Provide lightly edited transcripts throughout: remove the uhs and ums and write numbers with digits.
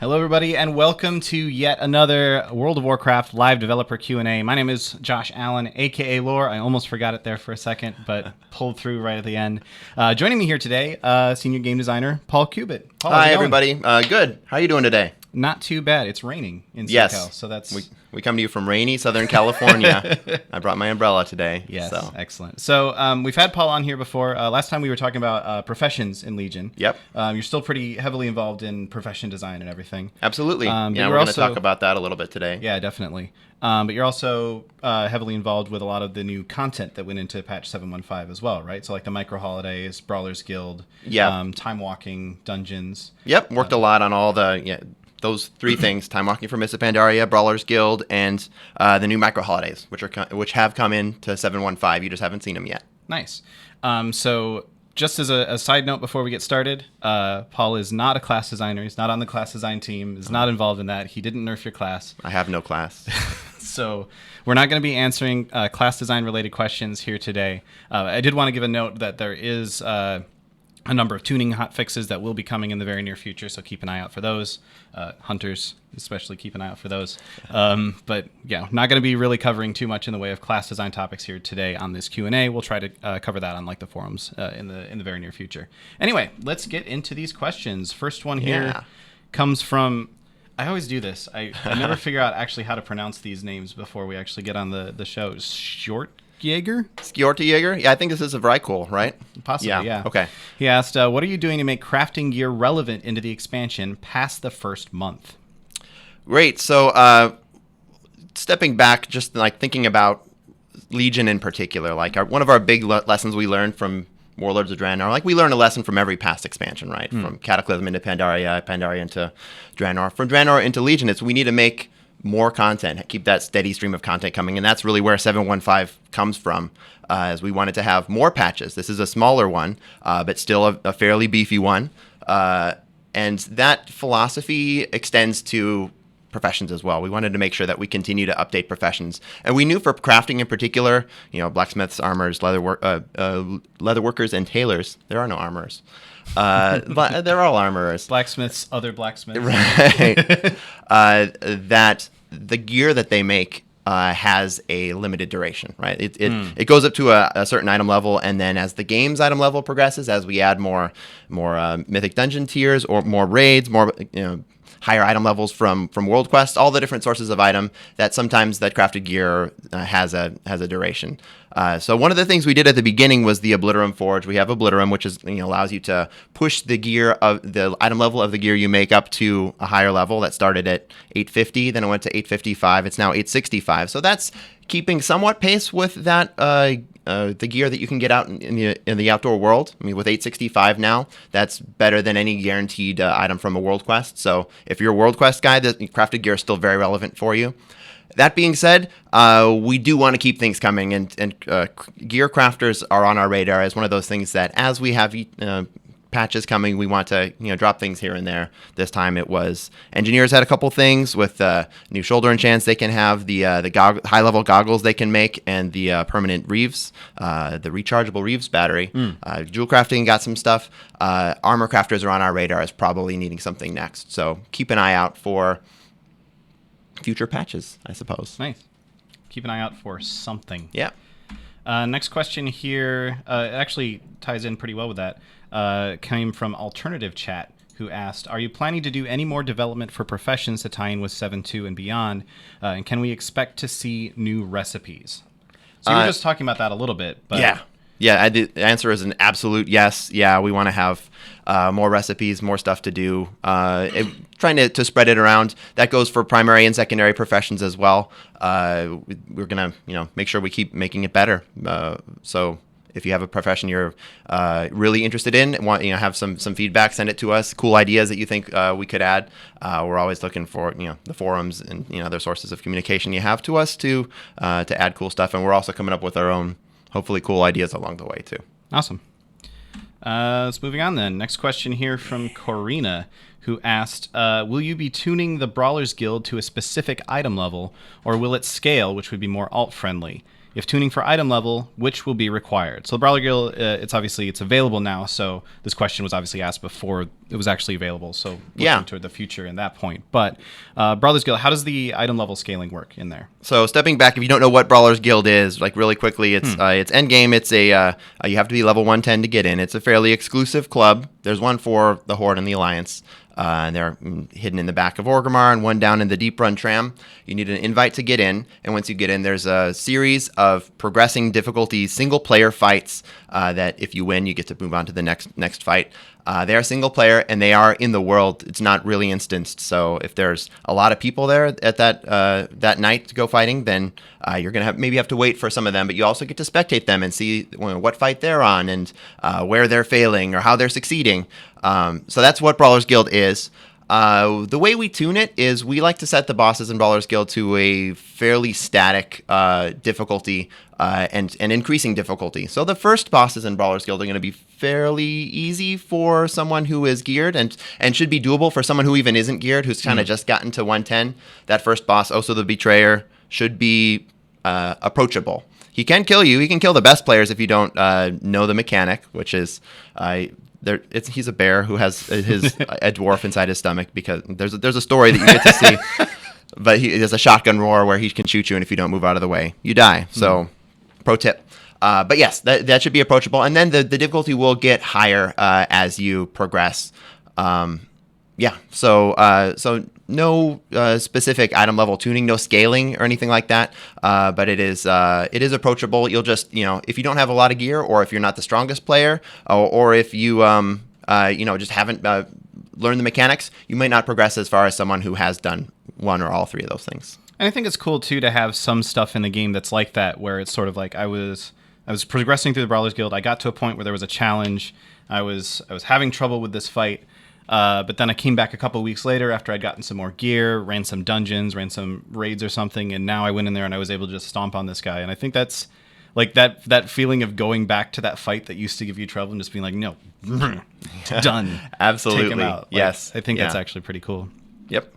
Hello, everybody, and welcome to yet another World of Warcraft live developer Q&A. My name is Josh Allen, a.k.a. Lore. I almost forgot it there for a second, but pulled through right at the end. Joining me here today, senior game designer Paul Kubit. Paul, hi, everybody. Good. How are you doing today? Not too bad. It's raining in SoCal, yes. So that's... We come to you from rainy Southern California. I brought my umbrella today. Yes, so. Excellent. So we've had Paul on here before. Last time we were talking about professions in Legion. Yep. You're still pretty heavily involved in profession design and everything. Absolutely. We're going to talk about that a little bit today. Yeah, definitely. But you're also heavily involved with a lot of the new content that went into patch 7.15 as well, right? So like the micro holidays, Brawlers Guild, Timewalking, dungeons. Yep. Worked a lot on all the... those three things: Timewalking for Mists of Pandaria, Brawlers Guild, and the new micro holidays, which have come into 7.15. You just haven't seen them yet. Nice. So just as a side note before we get started, Paul is not a class designer. He's not on the class design team. Is not involved in that. He didn't nerf your class. I have no class. So we're not going to be answering class design related questions here today. I did want to give a note that there is a number of tuning hotfixes that will be coming in the very near future, so keep an eye out for those. Hunters, especially, keep an eye out for those. But yeah, not going to be really covering too much in the way of class design topics here today on this Q&A. We'll try to cover that on like the forums in the very near future. Anyway, let's get into these questions. First one here comes from... I always do this. I never figure out actually how to pronounce these names before we actually get on the show. Shortjaeger? Skjortjaeger? Yeah, I think this is a Vrykul, right? Possibly, yeah. Okay. He asked, what are you doing to make crafting gear relevant into the expansion past the first month? Great. So stepping back, just like thinking about Legion in particular, like one of our big lessons we learned from Warlords of Draenor, like we learn a lesson from every past expansion, right? From Cataclysm into Pandaria, Pandaria into Draenor. From Draenor into Legion, it's we need to make more content, keep that steady stream of content coming, and that's really where 7.15 comes from, as we wanted to have more patches. This is a smaller one, but still a fairly beefy one, and that philosophy extends to professions as well. We wanted to make sure that we continue to update professions, and we knew for crafting in particular, blacksmiths, armors, leather workers, and tailors. There are no armorers. They're all armorers. Blacksmiths, other blacksmiths. Right. That the gear that they make has a limited duration, right? It goes up to a certain item level, and then as the game's item level progresses, as we add more mythic dungeon tiers or more raids, more higher item levels from World Quest, all the different sources of item, that sometimes that crafted gear has a duration. So one of the things we did at the beginning was the Obliterum Forge. We have Obliterum, which is allows you to push the gear of the item level of the gear you make up to a higher level. That started at 850, then it went to 855. It's now 865. So that's keeping somewhat pace with that the gear that you can get out in the outdoor world. I mean, with 865 now, that's better than any guaranteed item from a World Quest. So if you're a World Quest guy, the crafted gear is still very relevant for you. That being said, we do want to keep things coming, and gear crafters are on our radar as one of those things that as we have patches coming, we want to drop things here and there. This time it was engineers had a couple things with new shoulder enchants they can have, the high level goggles they can make, and the permanent Reeves, the rechargeable Reeves battery. Jewel crafting got some stuff. Armor crafters are on our radar as probably needing something next. So keep an eye out for future patches, I suppose. Nice. Keep an eye out for something. Yeah. Next question here actually ties in pretty well with that. Came from Alternative Chat, who asked, are you planning to do any more development for professions to tie in with 7.2 and beyond? And can we expect to see new recipes? So you were just talking about that a little bit. But Yeah, the answer is an absolute yes. Yeah, we want to have more recipes, more stuff to do, trying to spread it around. That goes for primary and secondary professions as well. We're going to make sure we keep making it better. So if you have a profession you're really interested in and want have some feedback, send it to us. Cool ideas that you think we could add. We're always looking for the forums and other sources of communication you have to us to add cool stuff. And we're also coming up with our own hopefully cool ideas along the way too. Awesome. Let's moving on then. Next question here from Corina, who asked, will you be tuning the Brawlers Guild to a specific item level, or will it scale, which would be more alt-friendly? If tuning for item level, which will be required? So the Brawler Guild, it's available now. So this question was obviously asked before it was actually available. So looking toward the future in that point. But Brawlers Guild, how does the item level scaling work in there? So stepping back, if you don't know what Brawlers Guild is, like really quickly, it's end game. It's you have to be level 110 to get in. It's a fairly exclusive club. There's one for the Horde and the Alliance. And they're hidden in the back of Orgrimmar and one down in the Deep Run Tram. You need an invite to get in, and once you get in, there's a series of progressing difficulty single-player fights that if you win, you get to move on to the next fight. They are single-player, and they are in the world. It's not really instanced, so if there's a lot of people there at that night to go fighting, then you're going to maybe have to wait for some of them, but you also get to spectate them and see what fight they're on and where they're failing or how they're succeeding. So that's what Brawlers Guild is. The way we tune it is we like to set the bosses in Brawlers Guild to a fairly static difficulty and increasing difficulty. So the first bosses in Brawlers Guild are going to be fairly easy for someone who is geared and should be doable for someone who even isn't geared, who's kind of just gotten to 110. That first boss, also the Betrayer, should be approachable. He can kill you. He can kill the best players if you don't know the mechanic, which is... he's a bear who has a dwarf inside his stomach because there's a story that you get to see, but there's a shotgun roar where he can shoot you, and if you don't move out of the way, you die. So, pro tip. But yes, that should be approachable, and then the difficulty will get higher as you progress. So no specific item level tuning, no scaling or anything like that. But it is approachable. You'll just, if you don't have a lot of gear, or if you're not the strongest player, or if you just haven't learned the mechanics, you might not progress as far as someone who has done one or all three of those things. And I think it's cool too to have some stuff in the game that's like that, where it's sort of like I was progressing through the Brawlers Guild. I got to a point where there was a challenge. I was having trouble with this fight. But then I came back a couple weeks later after I'd gotten some more gear, ran some dungeons, ran some raids or something, and now I went in there and I was able to just stomp on this guy. And I think that's like that feeling of going back to that fight that used to give you trouble and just being like, no, done. Absolutely. Take him out. Yes. I think that's actually pretty cool. Yep.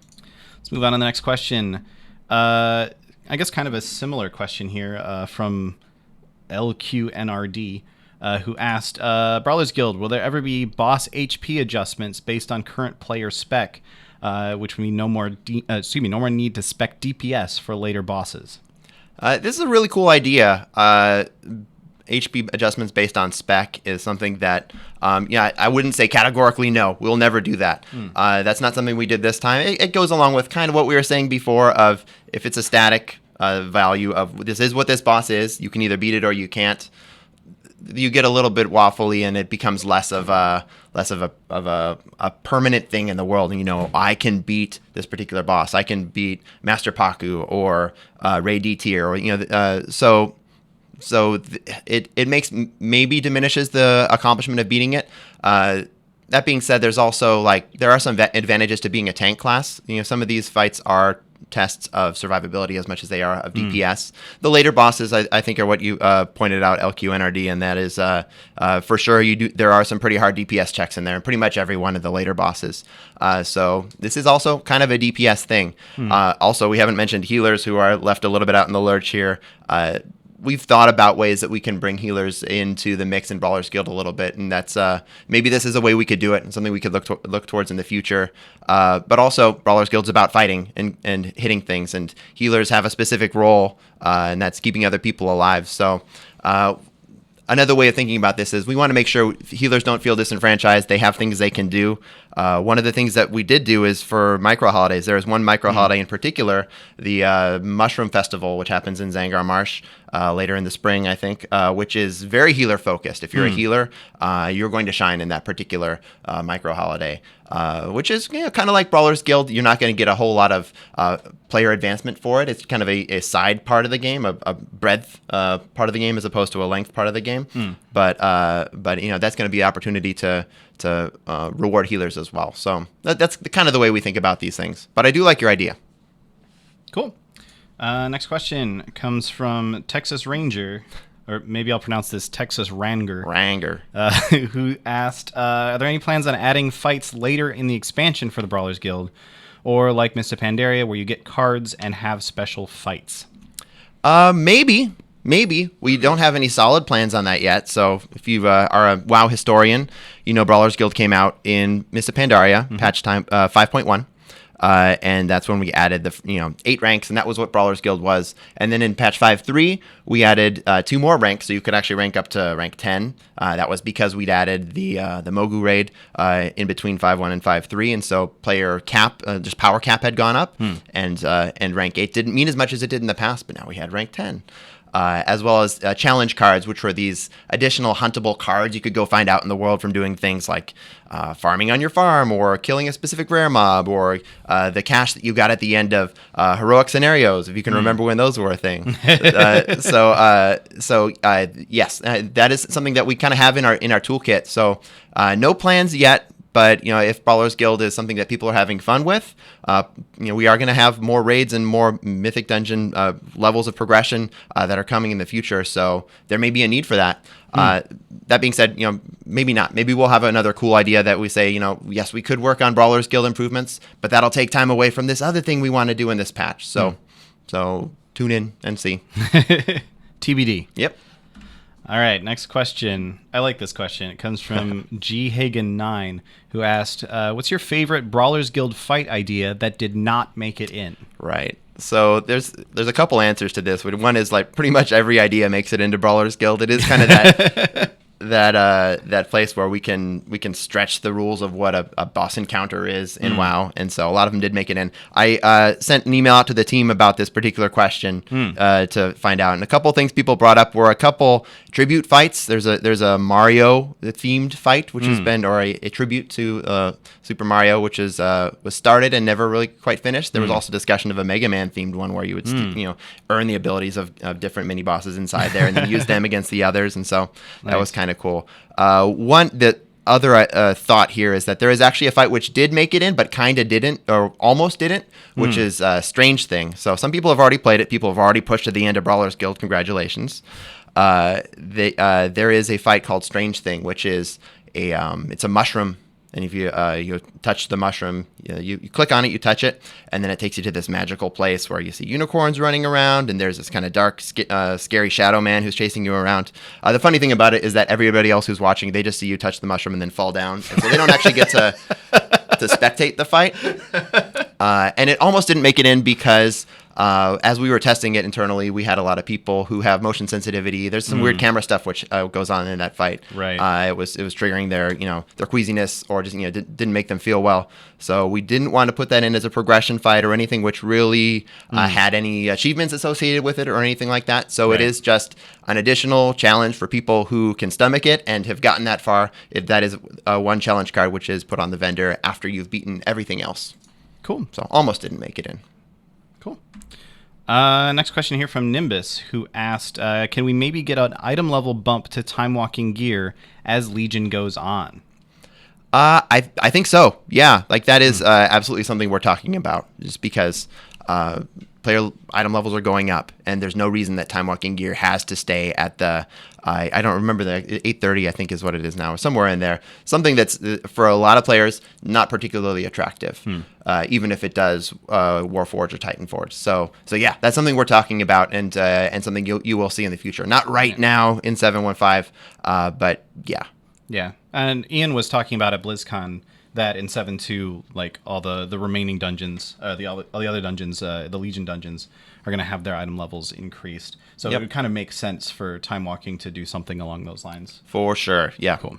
Let's move on to the next question. I guess kind of a similar question here from LQNRD. Who asked, Brawlers Guild, will there ever be boss HP adjustments based on current player spec, which mean no more need to spec DPS for later bosses? This is a really cool idea. HP adjustments based on spec is something that, I wouldn't say categorically no. We'll never do that. That's not something we did this time. It goes along with kind of what we were saying before of if it's a static value of this is what this boss is, you can either beat it or you can't. You get a little bit waffly, and it becomes less of a permanent thing in the world. And I can beat this particular boss. I can beat Master Paku or Ray D tier, or it makes maybe diminishes the accomplishment of beating it. That being said, there's also there are some advantages to being a tank class. Some of these fights are tests of survivability as much as they are of DPS. The later bosses, I think, are what you pointed out, LQNRD, and that is for sure there are some pretty hard DPS checks in there, and pretty much every one of the later bosses. So this is also kind of a DPS thing. Also, we haven't mentioned healers, who are left a little bit out in the lurch here. We've thought about ways that we can bring healers into the mix in Brawlers Guild a little bit, and that's maybe this is a way we could do it and something we could look towards in the future. But also, Brawlers Guild's about fighting and hitting things, and healers have a specific role, and that's keeping other people alive. So another way of thinking about this is we want to make sure healers don't feel disenfranchised. They have things they can do. One of the things that we did do is for micro holidays. There is one micro holiday in particular, the Mushroom Festival, which happens in Zangar Marsh later in the spring, I think, which is very healer focused. If you're a healer, you're going to shine in that particular micro holiday, which is kind of like Brawlers Guild. You're not going to get a whole lot of player advancement for it. It's kind of a side part of the game, a breadth part of the game as opposed to a length part of the game. But that's going to be an opportunity to reward healers as well. So that's kind of the way we think about these things. But I do like your idea. Cool. Next question comes from Texas Ranger, or maybe I'll pronounce this Texas Ranger. Who asked, are there any plans on adding fights later in the expansion for the Brawlers Guild? Or like Mr. Pandaria, where you get cards and have special fights? Maybe. Maybe. We don't have any solid plans on that yet. So if you are a WoW historian, you know Brawlers Guild came out in Mists of Pandaria, patch time 5.1. And that's when we added the 8 ranks, and that was what Brawlers Guild was. And then in patch 5.3, we added 2 more ranks, so you could actually rank up to rank 10. That was because we'd added the Mogu raid in between 5.1 and 5.3, and so player cap, just power cap had gone up, and rank 8 didn't mean as much as it did in the past, but now we had rank 10. As well as challenge cards, which were these additional huntable cards you could go find out in the world from doing things like farming on your farm or killing a specific rare mob, or the cash that you got at the end of heroic scenarios, if you can remember when those were a thing. Yes, that is something that we kind of have in our toolkit. So no plans yet. But if Brawlers Guild is something that people are having fun with, we are going to have more raids and more Mythic Dungeon levels of progression that are coming in the future. So there may be a need for that. That being said, maybe not. Maybe we'll have another cool idea that we say, yes, we could work on Brawlers Guild improvements, but that'll take time away from this other thing we want to do in this patch. So tune in and see. TBD. Yep. All right, next question. I like this question. It comes from G Hagen 9, who asked, "What's your favorite Brawlers Guild fight idea that did not make it in?" Right. So there's a couple answers to this. One is like pretty much every idea makes it into Brawlers Guild. It is kind of that that place where we can stretch the rules of what a boss encounter is in WoW, and so a lot of them did make it in. I sent an email out to the team about this particular question to find out, and a couple things people brought up were a couple tribute fights. There's a Mario themed fight which has been, or a tribute to Super Mario, which was started and never really quite finished. There was also discussion of a Mega Man themed one where you would earn the abilities of different mini bosses inside there and then use them against the others, and so that was kind of cool. The other thought here is that there is actually a fight which did make it in, but kind of didn't, or almost didn't, which is Strange Thing. So some people have already played it. People have already pushed to the end of Brawlers Guild. Congratulations. There is a fight called Strange Thing, which is it's a mushroom. And if you touch the mushroom, you click on it, you touch it, and then it takes you to this magical place where you see unicorns running around, and there's this kind of dark, scary shadow man who's chasing you around. The funny thing about it is that everybody else who's watching, they just see you touch the mushroom and then fall down, and so they don't actually get to spectate the fight. And it almost didn't make it in because as we were testing it internally, we had a lot of people who have motion sensitivity. There's some weird camera stuff which goes on in that fight. Right. It was triggering their queasiness, or just didn't make them feel well. So we didn't want to put that in as a progression fight or anything which really had any achievements associated with it or anything like that. So It is just an additional challenge for people who can stomach it and have gotten that far. If that is one challenge card which is put on the vendor after you've beaten everything else. Cool. So almost didn't make it in. Cool. Next question here from Nimbus, who asked, can we maybe get an item level bump to Timewalking gear as Legion goes on? I think so. Yeah, like that is absolutely something we're talking about, just because player item levels are going up, and there's no reason that Timewalking gear has to stay at the I don't remember, the 830 I think is what it is now, somewhere in there. Something that's for a lot of players not particularly attractive, even if it does Warforged or Titanforge. So yeah, that's something we're talking about, and something you will see in the future. Not right now in 7.15, but yeah. Yeah, and Ian was talking about at BlizzCon that in 7.2, like all the remaining dungeons, all the other dungeons, the Legion dungeons, are going to have their item levels increased. So it would kind of make sense for Timewalking to do something along those lines. For sure, yeah. Cool.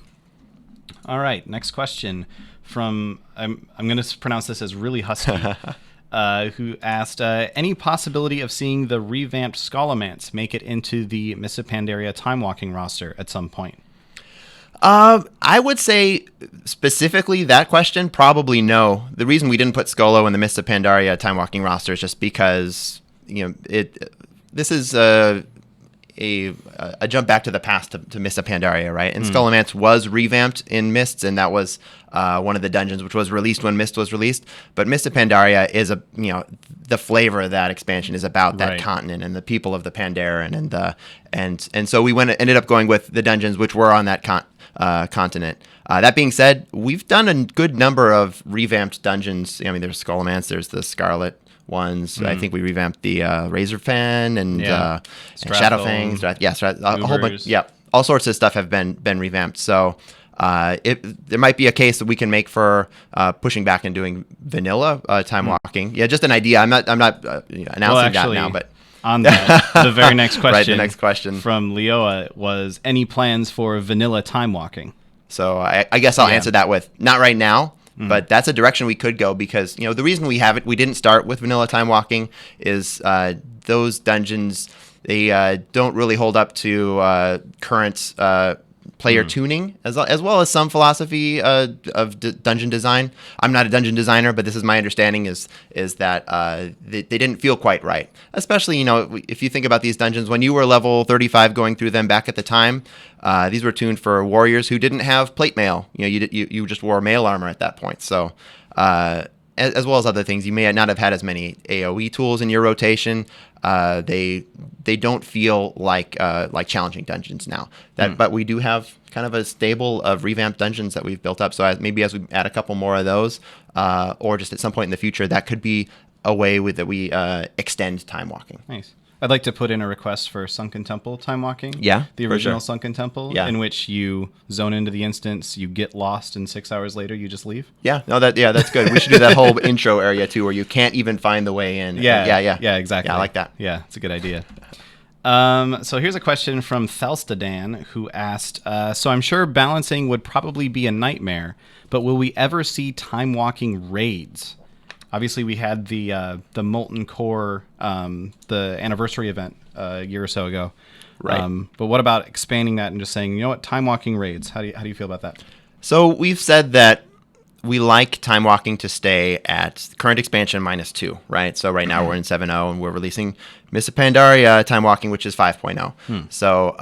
All right, next question from, I'm going to pronounce this as really husky, who asked, any possibility of seeing the revamped Scholomance make it into the Mists of Pandaria Timewalking roster at some point? I would say specifically that question, probably no. The reason we didn't put Skolo in the Mists of Pandaria Timewalking roster is just because this is a jump back to the past to Mists of Pandaria, right? And Scholomance was revamped in Mists, and that was one of the dungeons which was released when Mist was released. But Mists of Pandaria is the flavor of that expansion is about that continent and the people of the Pandaren, and so we ended up going with the dungeons which were on that continent. That being said, we've done a good number of revamped dungeons. I mean, there's Scholomance, there's the Scarlet ones. I think we revamped the Razor Fen and Shadow Fangs. A whole bunch. Yeah, all sorts of stuff have been revamped. So there might be a case that we can make for pushing back and doing vanilla time walking. Yeah, just an idea. I'm not announcing that now, but. On that, the very next question, right, the next question from Leoa was, any plans for vanilla time walking? So I guess I'll answer that with not right now, but that's a direction we could go, because the reason we didn't start with vanilla time walking is those dungeons, they don't really hold up to current player tuning, as well as some philosophy of dungeon design. I'm not a dungeon designer, but this is my understanding is that they didn't feel quite right. Especially, if you think about these dungeons, when you were level 35 going through them back at the time, these were tuned for warriors who didn't have plate mail. You just wore mail armor at that point. So as well as other things, you may not have had as many AoE tools in your rotation. They don't feel like challenging dungeons now. But we do have kind of a stable of revamped dungeons that we've built up. So maybe as we add a couple more of those, or just at some point in the future, that could be a way that we extend time walking. Nice. I'd like to put in a request for Sunken Temple time walking. Yeah, the original Sunken Temple, in which you zone into the instance, you get lost, and 6 hours later you just leave. Yeah, that's good. We should do that whole intro area too, where you can't even find the way in. Yeah, exactly. Yeah, I like that. Yeah, it's a good idea. So here's a question from Thalstadan, who asked, so I'm sure balancing would probably be a nightmare, but will we ever see time walking raids? Obviously, we had the Molten Core, the anniversary event a year or so ago. Right. But what about expanding that and just saying, time walking raids? How do you feel about that? So we've said that we like time walking to stay at current expansion -2, right? So right now we're in 7.0 and we're releasing Mists of Pandaria time walking, which is 5.0. So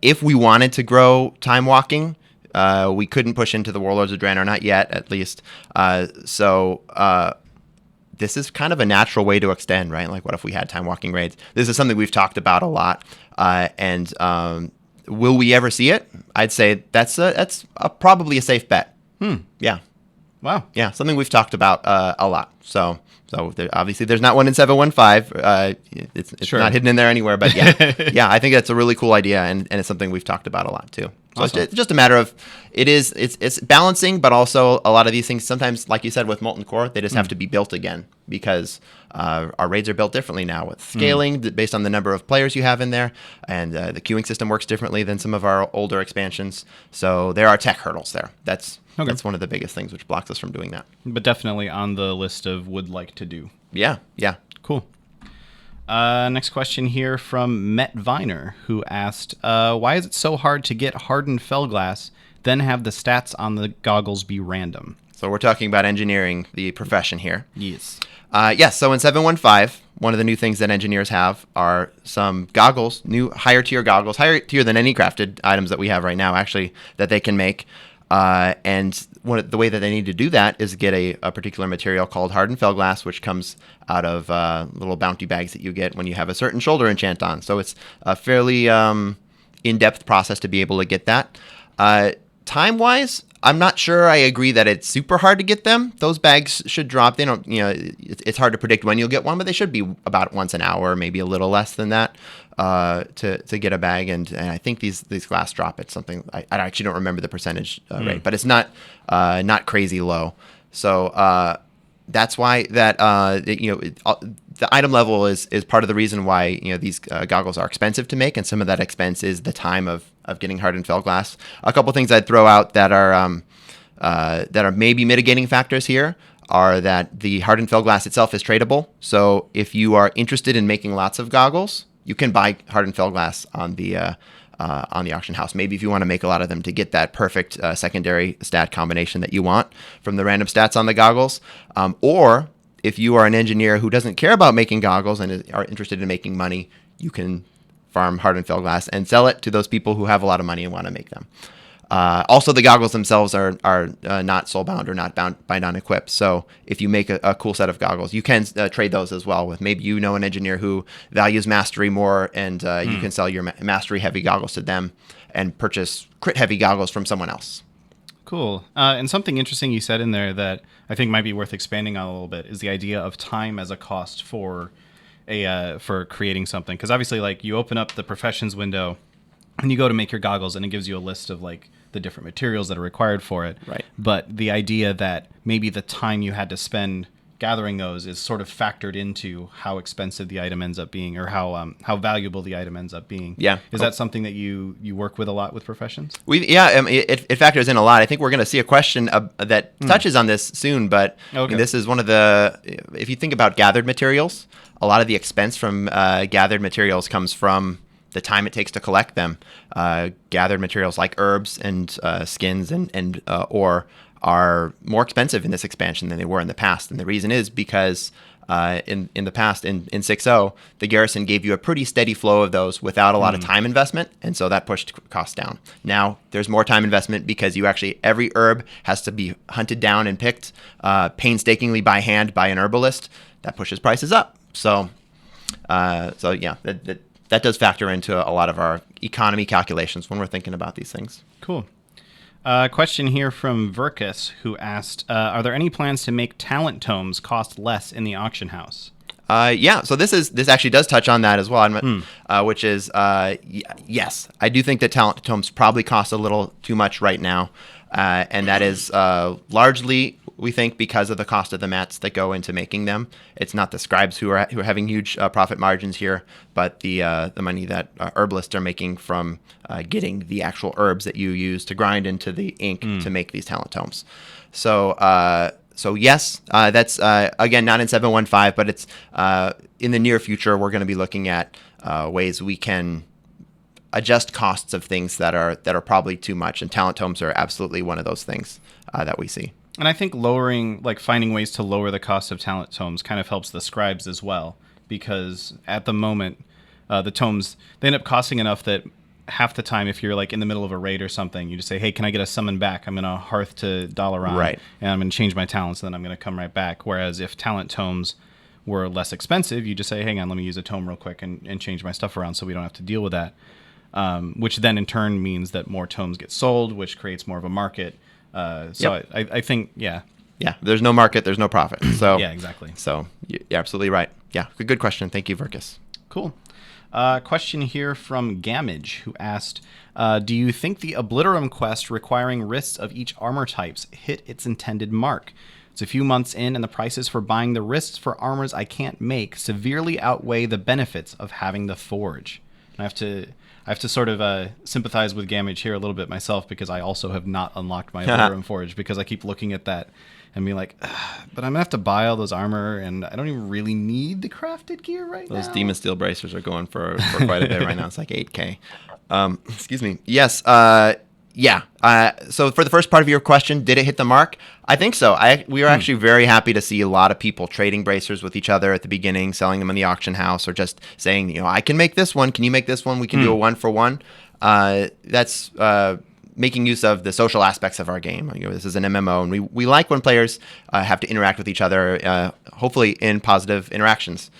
if we wanted to grow time walking, we couldn't push into the Warlords of Draenor, not yet, at least. This is kind of a natural way to extend, right? Like, what if we had time walking raids? This is something we've talked about a lot. And will we ever see it? I'd say that's probably a safe bet. Yeah. Wow. Yeah, something we've talked about a lot. So obviously there's not one in 7.15. It's not hidden in there anywhere. But yeah, I think that's a really cool idea, and it's something we've talked about a lot too. So awesome. It's just a matter of it's balancing, but also a lot of these things sometimes, like you said, with Molten Core, they just have to be built again, because our raids are built differently now with scaling based on the number of players you have in there, and the queuing system works differently than some of our older expansions. So there are tech hurdles there. That's one of the biggest things which blocks us from doing that. But definitely on the list of would like to do. Yeah. Cool. Next question here from Met Viner, who asked, why is it so hard to get hardened Felglass, then have the stats on the goggles be random? So we're talking about engineering, the profession here. Yes. Yes, so in 7.15, one of the new things that engineers have are some goggles, new higher tier goggles, higher tier than any crafted items that we have right now, actually, that they can make. And the way that they need to do that is get a particular material called hardened Felglass, which comes out of little bounty bags that you get when you have a certain shoulder enchant on. So it's a fairly in-depth process to be able to get that. Time-wise, I'm not sure I agree that it's super hard to get them. Those bags should drop. They don't, it's hard to predict when you'll get one, but they should be about once an hour, maybe a little less than that, to get a bag. And I think these glass drop at something. I actually don't remember the percentage rate, but it's not crazy low. So that's why that the item level is part of the reason why these goggles are expensive to make, and some of that expense is the time of getting hardened Felglass. A couple things I'd throw out that are maybe mitigating factors here are that the hardened Felglass itself is tradable. So if you are interested in making lots of goggles, you can buy hardened Felglass on the auction house. Maybe if you want to make a lot of them to get that perfect secondary stat combination that you want from the random stats on the goggles, or if you are an engineer who doesn't care about making goggles and are interested in making money, you can farm hardened Felglass and sell it to those people who have a lot of money and want to make them. Also, the goggles themselves are not soulbound or not bind on equip. So if you make a cool set of goggles, you can trade those as well with maybe an engineer who values mastery more, and you can sell your mastery heavy goggles to them and purchase crit heavy goggles from someone else. Cool. And something interesting you said in there that I think might be worth expanding on a little bit is the idea of time as a cost for for creating something. Because obviously, like, you open up the professions window and you go to make your goggles, and it gives you a list of like the different materials that are required for it. Right. But the idea that maybe the time you had to spend gathering those is sort of factored into how expensive the item ends up being, or how valuable the item ends up being. Yeah. Is that something that you work with a lot with professions? It factors in a lot. I think we're going to see a question that touches on this soon, but Okay. this is one of the, if you think about gathered materials, a lot of the expense from gathered materials comes from the time it takes to collect them. Gathered materials like herbs and skins and ore are more expensive in this expansion than they were in the past. And the reason is because in the past, in 6.0, the garrison gave you a pretty steady flow of those without a lot of time investment, and so that pushed costs down. Now, there's more time investment because every herb has to be hunted down and picked painstakingly by hand by an herbalist. That pushes prices up. So yeah, that does factor into a lot of our economy calculations when we're thinking about these things. Cool. Question here from Verkus, who asked, are there any plans to make talent tomes cost less in the auction house? Yeah, so this actually does touch on that as well, which is, yes, I do think that talent tomes probably cost a little too much right now, and that is largely, we think, because of the cost of the mats that go into making them. It's not the scribes who are having huge profit margins here, but the money that herbalists are making from getting the actual herbs that you use to grind into the ink to make these talent tomes. So yes, that's again not in 7.1.5, but it's in the near future. We're going to be looking at ways we can adjust costs of things that are probably too much, and talent tomes are absolutely one of those things that we see. And I think finding ways to lower the cost of talent tomes kind of helps the scribes as well, because at the moment, the tomes, they end up costing enough that half the time, if you're like in the middle of a raid or something, you just say, hey, can I get a summon back? I'm going to hearth to Dalaran, right, and I'm going to change my talents, and then I'm going to come right back. Whereas if talent tomes were less expensive, you just say, hang on, let me use a tome real quick and change my stuff around so we don't have to deal with that. Which then in turn means that more tomes get sold, which creates more of a market. I think, yeah. Yeah, there's no market, there's no profit. So yeah, exactly. So you're absolutely right. Yeah, good question. Thank you, Verkus. Cool. Question here from Gamage, who asked, do you think the Obliterum quest requiring wrists of each armor types hit its intended mark? It's a few months in, and the prices for buying the wrists for armors I can't make severely outweigh the benefits of having the forge. And I have to sort of sympathize with Gamage here a little bit myself, because I also have not unlocked my Obliterum Forge, because I keep looking at that and being like, but I'm going to have to buy all those armor, and I don't even really need the crafted gear right now. Those Demon Steel bracers are going for quite a bit right now. It's like 8K. Excuse me. Yes. Yeah. So for the first part of your question, did it hit the mark? I think so. We were actually very happy to see a lot of people trading bracers with each other at the beginning, selling them in the auction house, or just saying, I can make this one. Can you make this one? We can do a 1-for-1. That's making use of the social aspects of our game. This is an MMO, and we like when players have to interact with each other, hopefully in positive interactions.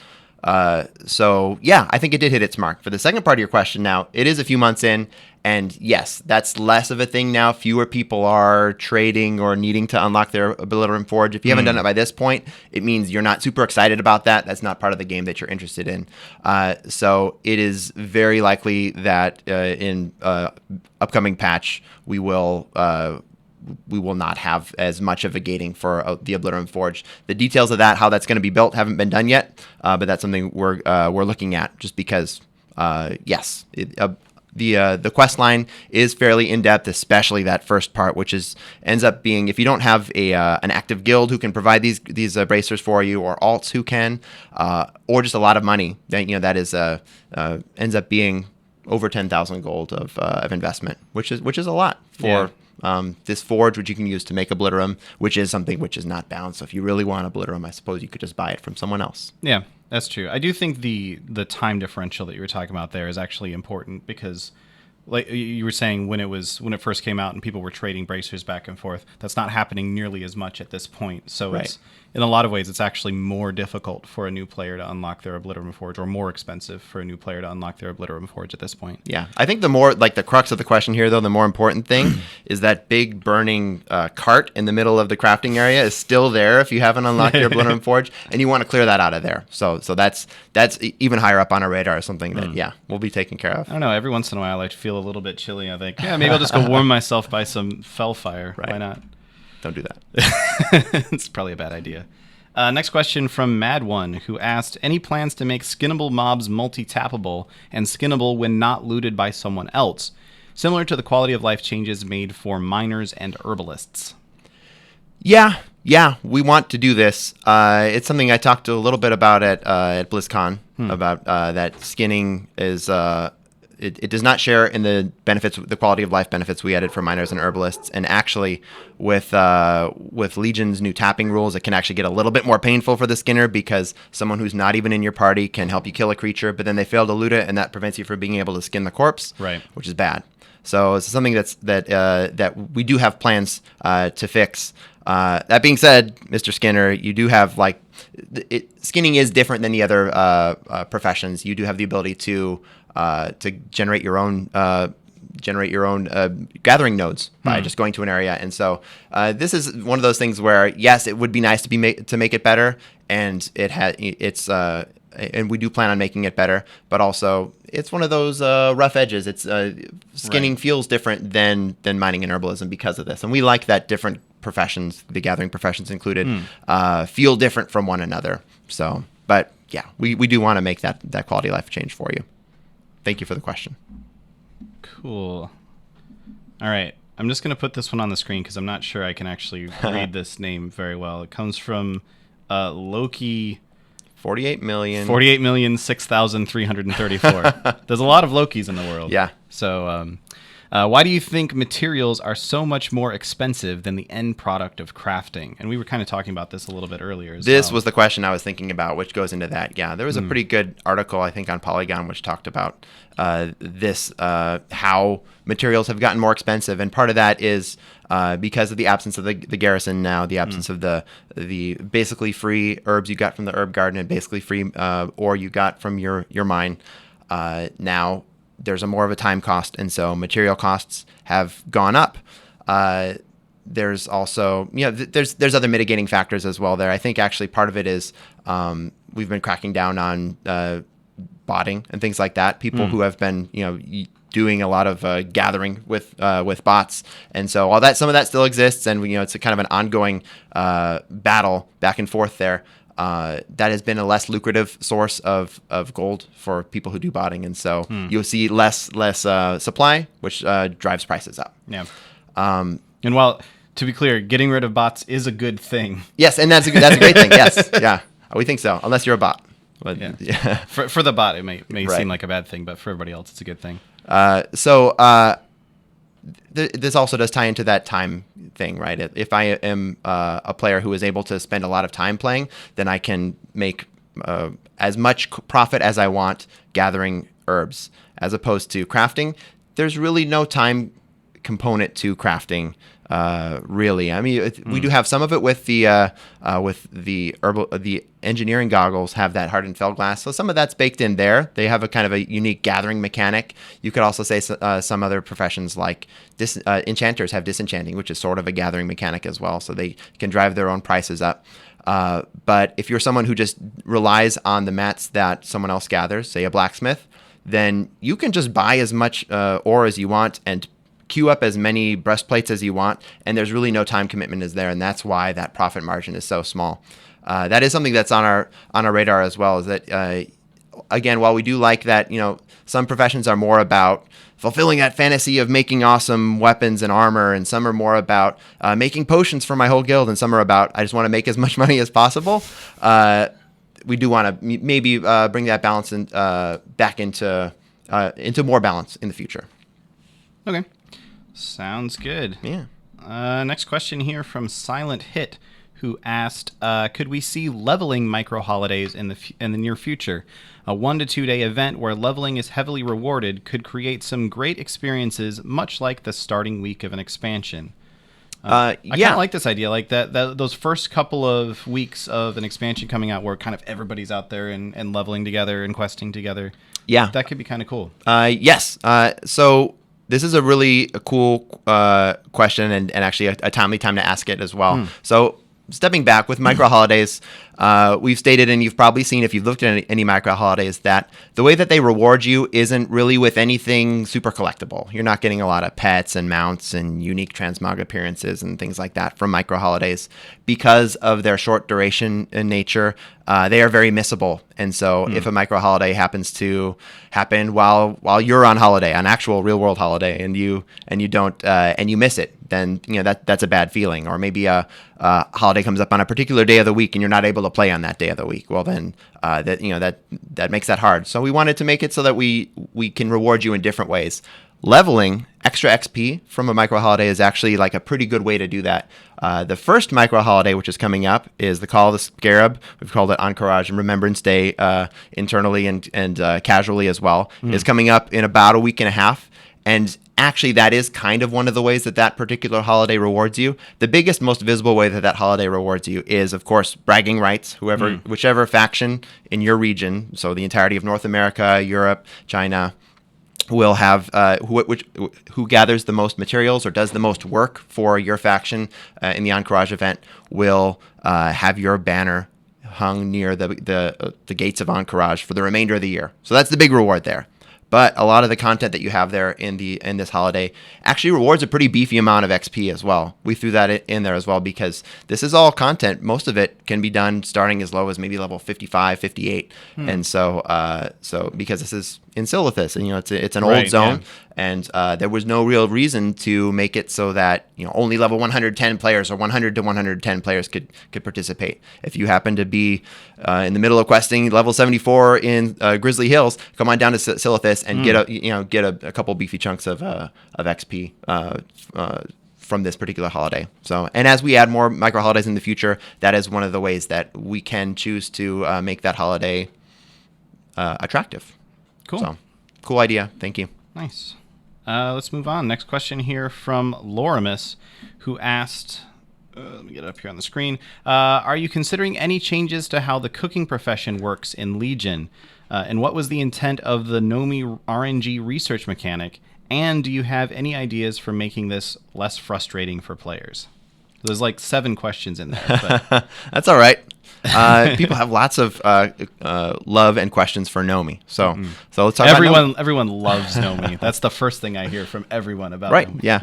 So yeah, I think it did hit its mark. For the second part of your question now, it is a few months in, and yes, that's less of a thing now. Fewer people are trading or needing to unlock their Obliterum Forge. If you haven't done it by this point, it means you're not super excited about that. That's not part of the game that you're interested in. So it is very likely that in upcoming patch, we will not have as much of a gating for the Obliterum Forge. The details of that, how that's going to be built, haven't been done yet, but that's something we're looking at, just because, yes, the quest line is fairly in-depth, especially that first part, which ends up being, if you don't have an active guild who can provide these bracers for you, or alts who can, or just a lot of money, then that is ends up being over 10,000 gold of investment, which is a lot for this forge, which you can use to make Obliterum, which is something which is not bound. So if you really want Obliterum, I suppose you could just buy it from someone else. Yeah, that's true. I do think the time differential that you were talking about there is actually important, because like you were saying, when it first came out and people were trading bracers back and forth, that's not happening nearly as much at this point. So Right. it's, in a lot of ways, it's actually more difficult for a new player to unlock their Obliterum Forge, or more expensive for a new player to unlock their Obliterum Forge at this point. Yeah, I think the more, like, the crux of the question here, though, the more important thing is that big burning cart in the middle of the crafting area is still there if you haven't unlocked your Obliterum Forge, and you want to clear that out of there. So that's even higher up on our radar, something that we'll be taking care of. I don't know. Every once in a while, I feel a little bit chilly. I think, maybe I'll just go warm myself by some Fellfire. Right. Why not? Don't do that. It's probably a bad idea. Next question from Mad One, who asked, any plans to make skinnable mobs multi-tappable and skinnable when not looted by someone else, similar to the quality of life changes made for miners and herbalists? Yeah, we want to do this. It's something I talked a little bit about at BlizzCon, about that skinning is... It does not share in the benefits, the quality of life benefits we added for miners and herbalists. And actually, with Legion's new tapping rules, it can actually get a little bit more painful for the skinner, because someone who's not even in your party can help you kill a creature, but then they fail to loot it, and that prevents you from being able to skin the corpse, right? Which is bad. So it's something that we do have plans to fix. That being said, Mr. Skinner, you do have, like, skinning is different than the other professions. You do have the ability to generate your own gathering nodes by just going to an area, and so this is one of those things where, yes, it would be nice to make it better, and and we do plan on making it better, but also it's one of those rough edges. It's skinning feels different than mining and herbalism because of this, and we like that different professions, the gathering professions included, feel different from one another. So, but yeah, we do want to make that quality of life change for you. Thank you for the question. Cool. All right. I'm just going to put this one on the screen because I'm not sure I can actually read this name very well. It comes from Loki... 48,006,334. There's a lot of Lokis in the world. Yeah. So why do you think materials are so much more expensive than the end product of crafting? And we were kind of talking about this a little bit earlier as This well. was the question I was thinking about, which goes into that. Yeah, there was a pretty good article, I think, on Polygon, which talked about how materials have gotten more expensive. And part of that is because of the absence of the garrison now, the absence of the basically free herbs you got from the herb garden and basically free ore you got from your mine. Now there's more of a time cost, and so material costs have gone up. There's also, there's other mitigating factors as well there. I think actually part of it is we've been cracking down on botting and things like that. People who have been, doing a lot of gathering with bots, and so some of that still exists, and it's a kind of an ongoing battle back and forth there. That has been a less lucrative source of gold for people who do botting, and so you'll see less supply, which drives prices up. Yeah. And while, to be clear, getting rid of bots is a good thing. Yes, and that's a great thing. Yes, yeah, we think so. Unless you're a bot. But, yeah. For the bot, it may seem like a bad thing, but for everybody else, it's a good thing. This also does tie into that time thing, right? If I am a player who is able to spend a lot of time playing, then I can make as much profit as I want gathering herbs, as opposed to crafting. There's really no time component to crafting, really. I mean, we do have some of it with the engineering goggles have that hardened fell glass, so some of that's baked in there. They have a kind of a unique gathering mechanic. You could also say some other professions like enchanters have disenchanting, which is sort of a gathering mechanic as well, so they can drive their own prices up. But if you're someone who just relies on the mats that someone else gathers, say a blacksmith, then you can just buy as much ore as you want and queue up as many breastplates as you want, and there's really no time commitment is there, and that's why that profit margin is so small. That is something that's on our radar as well, is that again, while we do like that, some professions are more about fulfilling that fantasy of making awesome weapons and armor, and some are more about making potions for my whole guild, and some are about I just want to make as much money as possible. We do want to maybe bring that balance back into more balance in the future. Okay. Sounds good. Yeah. Next question here from Silent Hit. who asked, could we see leveling micro holidays in the near future? A 1 to 2 day event where leveling is heavily rewarded could create some great experiences, much like the starting week of an expansion. I kind of like this idea, like that those first couple of weeks of an expansion coming out where kind of everybody's out there and leveling together and questing together. Yeah. That could be kind of cool. Yes. So this is a really cool question and actually a timely time to ask it as well. So stepping back with micro holidays, we've stated, and you've probably seen if you've looked at any micro holidays, that the way that they reward you isn't really with anything super collectible. You're not getting a lot of pets and mounts and unique transmog appearances and things like that from micro holidays because of their short duration in nature. They are very missable, and so if a micro holiday happens to happen while you're on holiday, an actual real world holiday, and you don't and you miss it, then that's a bad feeling. Or maybe a holiday comes up on a particular day of the week and you're not able to play on that day of the week. Well, then that makes that hard. So we wanted to make it so that we can reward you in different ways. Leveling extra XP from a micro holiday is actually like a pretty good way to do that. The first micro holiday, which is coming up, is the Call of the Scarab. We've called it Encourage and Remembrance Day internally and casually as well. Is coming up in about a week and a half. And actually, that is kind of one of the ways that particular holiday rewards you. The biggest, most visible way that holiday rewards you is, of course, bragging rights. Whichever faction in your region, so the entirety of North America, Europe, China, will have who gathers the most materials or does the most work for your faction in the Encourage event will have your banner hung near the gates of Encourage for the remainder of the year. So that's the big reward there. But a lot of the content that you have there in this holiday actually rewards a pretty beefy amount of XP as well. We threw that in there as well because this is all content. Most of it can be done starting as low as maybe level 55, 58. And so because this is in Silithus, and it's an old zone, and there was no real reason to make it so that only level 110 players or 100 to 110 players could participate. If you happen to be in the middle of questing level 74 in Grizzly Hills, come on down to Silithus and get a couple beefy chunks of XP from this particular holiday. So, and as we add more micro holidays in the future, that is one of the ways that we can choose to make that holiday attractive. Cool. So, cool idea. Thank you. Nice. Let's move on. Next question here from Lorimus, who asked, let me get it up here on the screen. Are you considering any changes to how the cooking profession works in Legion? And what was the intent of the Nomi RNG research mechanic? And do you have any ideas for making this less frustrating for players? There's like 7 questions in there. But That's all right. People have lots of love and questions for Nomi. So let's talk about Nomi. Everyone loves Nomi. That's the first thing I hear from everyone about Nomi. Nomi. Yeah.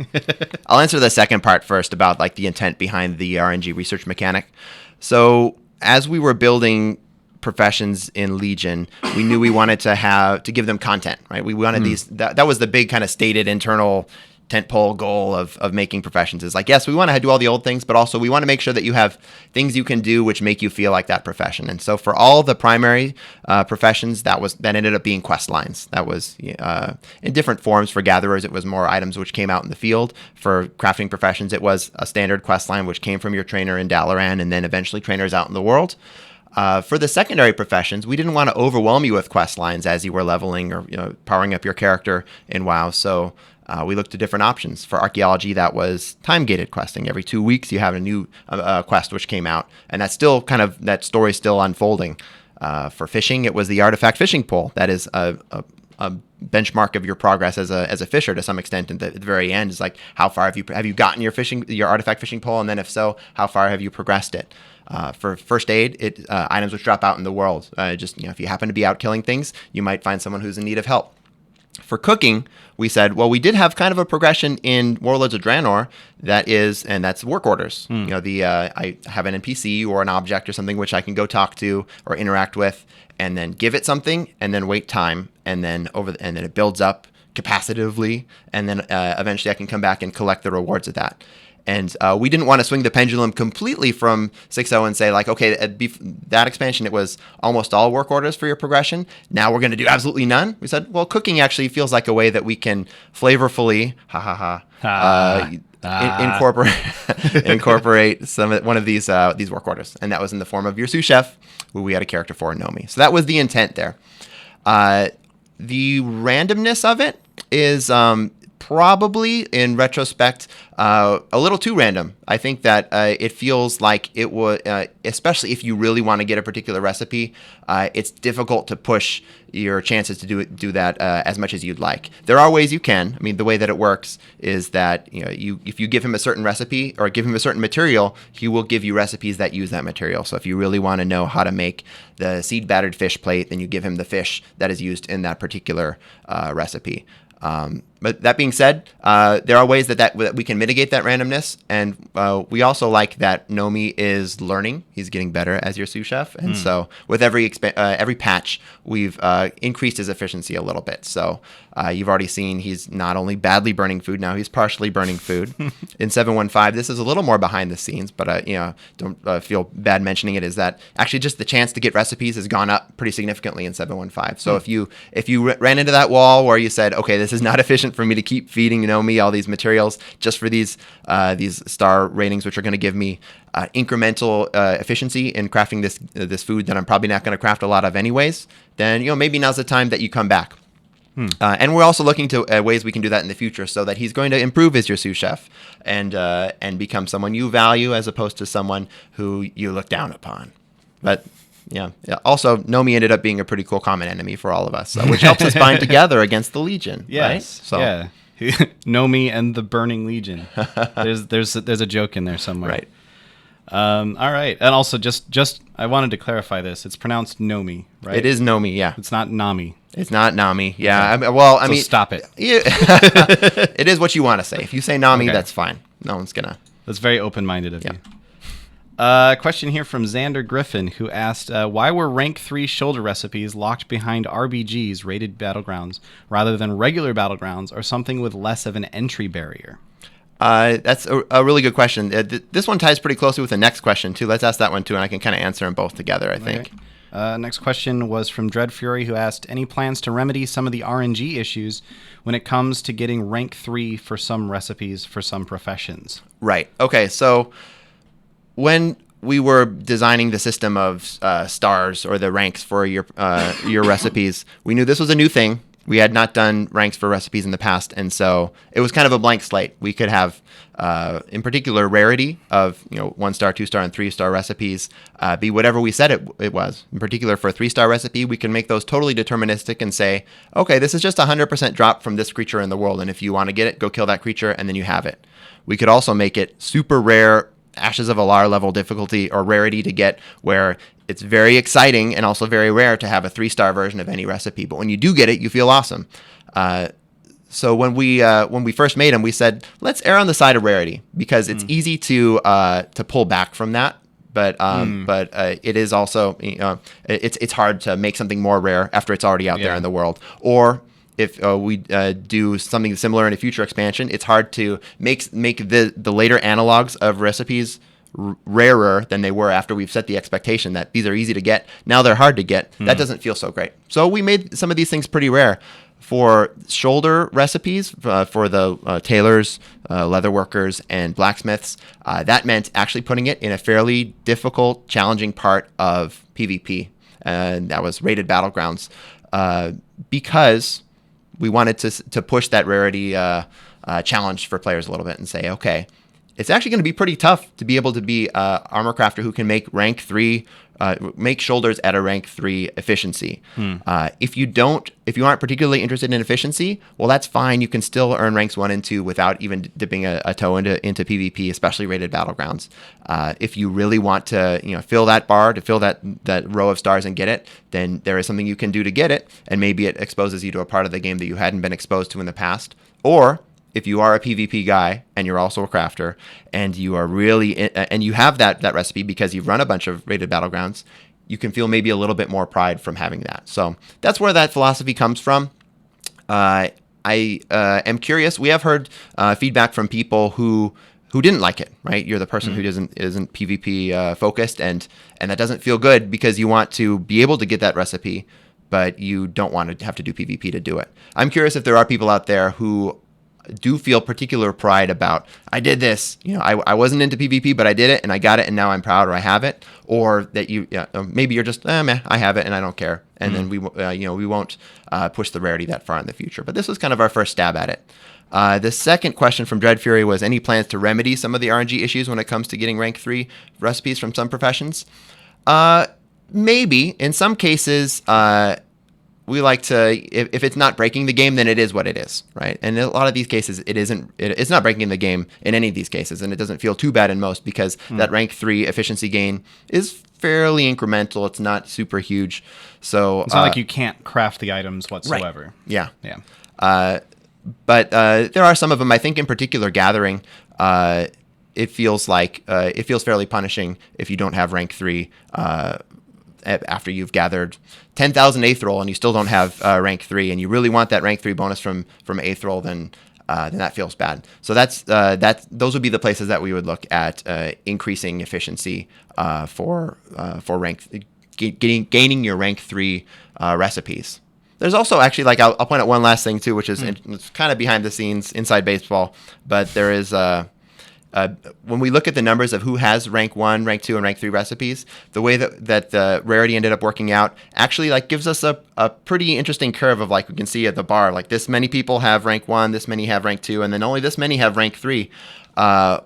I'll answer the second part first about like the intent behind the RNG research mechanic. So as we were building professions in Legion, we knew we wanted to give them content, right? We wanted these, that was the big kind of stated internal tentpole goal of making professions, is like, yes, we want to do all the old things, but also we want to make sure that you have things you can do which make you feel like that profession. And so for all the primary professions, that ended up being quest lines. That was in different forms. For gatherers, it was more items which came out in the field. For crafting professions, it was a standard quest line which came from your trainer in Dalaran and then eventually trainers out in the world. For the secondary professions, we didn't want to overwhelm you with quest lines as you were leveling or powering up your character in WoW. So we looked at different options. For archaeology, that was time-gated questing. Every 2 weeks, you have a new quest which came out, and that's still that story's still unfolding. For fishing, it was the artifact fishing pole. That is a benchmark of your progress as a fisher to some extent. And at the very end is like, how far have you gotten your artifact fishing pole, and then if so, how far have you progressed it? For first aid, items which drop out in the world. If you happen to be out killing things, you might find someone who's in need of help. For cooking, we said, well, we did have kind of a progression in Warlords of Draenor that's work orders. I have an NPC or an object or something which I can go talk to or interact with, and then give it something, and then wait time, and then it builds up capacitively, and then eventually I can come back and collect the rewards of that. And we didn't want to swing the pendulum completely from 6.0 and say, like, okay, that expansion, it was almost all work orders for your progression. Now we're going to do absolutely none. We said, well, cooking actually feels like a way that we can flavorfully, incorporate one of these work orders, and that was in the form of your sous chef, who we had a character for, Nomi. So that was the intent there. The randomness of it is probably, in retrospect, a little too random. I think that it feels like it would, especially if you really want to get a particular recipe, it's difficult to push your chances to do that as much as you'd like. There are ways you can. I mean, the way that it works is that if you give him a certain recipe or give him a certain material, he will give you recipes that use that material. So if you really want to know how to make the seed battered fish plate, then you give him the fish that is used in that particular recipe. But that being said, there are ways that we can mitigate that randomness, and we also like that Nomi is learning. He's getting better as your sous chef, and so with every patch, we've increased his efficiency a little bit. So you've already seen he's not only badly burning food, now he's partially burning food. In 715, this is a little more behind the scenes, but don't feel bad mentioning it, is that actually just the chance to get recipes has gone up pretty significantly in 715. So if you ran into that wall where you said, okay, this is not efficient for me to keep feeding Nomi all these materials just for these star ratings, which are going to give me incremental efficiency in crafting this food that I'm probably not going to craft a lot of anyways, then maybe now's the time that you come back. And we're also looking to ways we can do that in the future, so that he's going to improve as your sous chef and become someone you value as opposed to someone who you look down upon. But yeah. Also, Nomi ended up being a pretty cool common enemy for all of us, which helps us bind together against the Legion. Yes. Right? So. Yeah. Nomi and the Burning Legion. There's a joke in there somewhere. Right. All right. And also, just I wanted to clarify this. It's pronounced Nomi, right? It is Nomi, yeah. It's not Nami. It's not Nami. Yeah. Okay. I mean, stop it. Yeah, it is what you want to say. If you say Nami, Okay. that's fine. No one's gonna. That's very open-minded of Yeah. you. Question here from Xander Griffin, who asked, why were rank 3 shoulder recipes locked behind RBGs, rated battlegrounds, rather than regular battlegrounds or something with less of an entry barrier? That's a really good question. This one ties pretty closely with the next question, too. Let's ask that one, too, and I can kind of answer them both together, I think. Next question was from Dread Fury, who asked, any plans to remedy some of the RNG issues when it comes to getting rank 3 for some recipes for some professions? Right. Okay, so when we were designing the system of stars or the ranks for your recipes, we knew this was a new thing. We had not done ranks for recipes in the past, and so it was kind of a blank slate. We could have, in particular, rarity of 1-star, 2-star, and 3-star recipes be whatever we said it was. In particular, for a 3-star recipe, we can make those totally deterministic and say, okay, this is just a 100% drop from this creature in the world, and if you want to get it, go kill that creature, and then you have it. We could also make it super rare, Ashes of Alar level difficulty or rarity to get, where it's very exciting and also very rare to have a 3-star version of any recipe. But when you do get it, you feel awesome. So when we first made them, we said, let's err on the side of rarity, because it's easy to pull back from that. But it is also it's hard to make something more rare after it's already out there in the world. Or if we do something similar in a future expansion, it's hard to make the later analogs of recipes rarer than they were after we've set the expectation that these are easy to get. Now they're hard to get. That doesn't feel so great. So we made some of these things pretty rare. For shoulder recipes, for the tailors, leather workers, and blacksmiths, that meant actually putting it in a fairly difficult, challenging part of PvP, and that was rated battlegrounds, because we wanted to push that rarity challenge for players a little bit and say, okay, it's actually going to be pretty tough to be able to be armor crafter who can make rank 3, make shoulders at a rank 3 efficiency. If you aren't particularly interested in efficiency, well, that's fine. You can still earn ranks 1 and 2 without even dipping a toe into PvP, especially rated battlegrounds. If you really want to, fill that bar, to fill that row of stars and get it, then there is something you can do to get it, and maybe it exposes you to a part of the game that you hadn't been exposed to in the past. Or if you are a PvP guy and you're also a crafter and you are really and you have that recipe because you've run a bunch of rated battlegrounds, you can feel maybe a little bit more pride from having that. So that's where that philosophy comes from. I am curious. We have heard feedback from people who didn't like it, right? You're the person who isn't PvP focused, and that doesn't feel good because you want to be able to get that recipe, but you don't want to have to do PvP to do it. I'm curious if there are people out there who do feel particular pride about, I did this, I wasn't into PvP, but I did it and I got it and now I'm proud or I have it, or that maybe you're just, meh, I have it and I don't care. And then we won't push the rarity that far in the future. But this was kind of our first stab at it. The second question from Dread Fury was any plans to remedy some of the RNG issues when it comes to getting rank 3 recipes from some professions? Maybe. In some cases, we like to, if it's not breaking the game, then it is what it is, right? And in a lot of these cases, it's not breaking the game in any of these cases, and it doesn't feel too bad in most because that rank 3 efficiency gain is fairly incremental. It's not super huge. So it's not like you can't craft the items whatsoever. Right. Yeah. But there are some of them. I think in particular, gathering, it feels fairly punishing if you don't have rank 3 after you've gathered 10,000 Aetherol and you still don't have rank 3, and you really want that rank 3 bonus from Aetherol, then that feels bad. So those would be the places that we would look at increasing efficiency for rank gaining your rank 3 recipes. There's also actually, like, I'll point out one last thing too, which is it's kind of behind the scenes, inside baseball, but there is when we look at the numbers of who has rank 1, rank 2, and rank 3 recipes, the way that the rarity ended up working out actually gives us a pretty interesting curve of, we can see at the bar, this many people have rank 1, this many have rank 2, and then only this many have rank 3,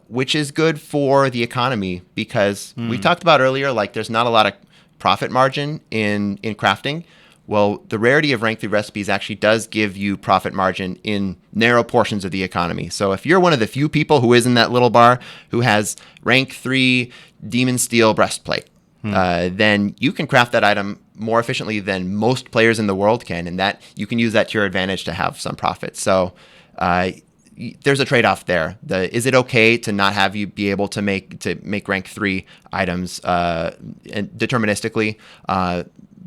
which is good for the economy because we talked about earlier, there's not a lot of profit margin in crafting. Well, the rarity of rank 3 recipes actually does give you profit margin in narrow portions of the economy. So if you're one of the few people who is in that little bar who has rank 3 Demon Steel breastplate, then you can craft that item more efficiently than most players in the world can, and that you can use that to your advantage to have some profit. So there's a trade-off there. Is it okay to not have you be able to make rank 3 items deterministically?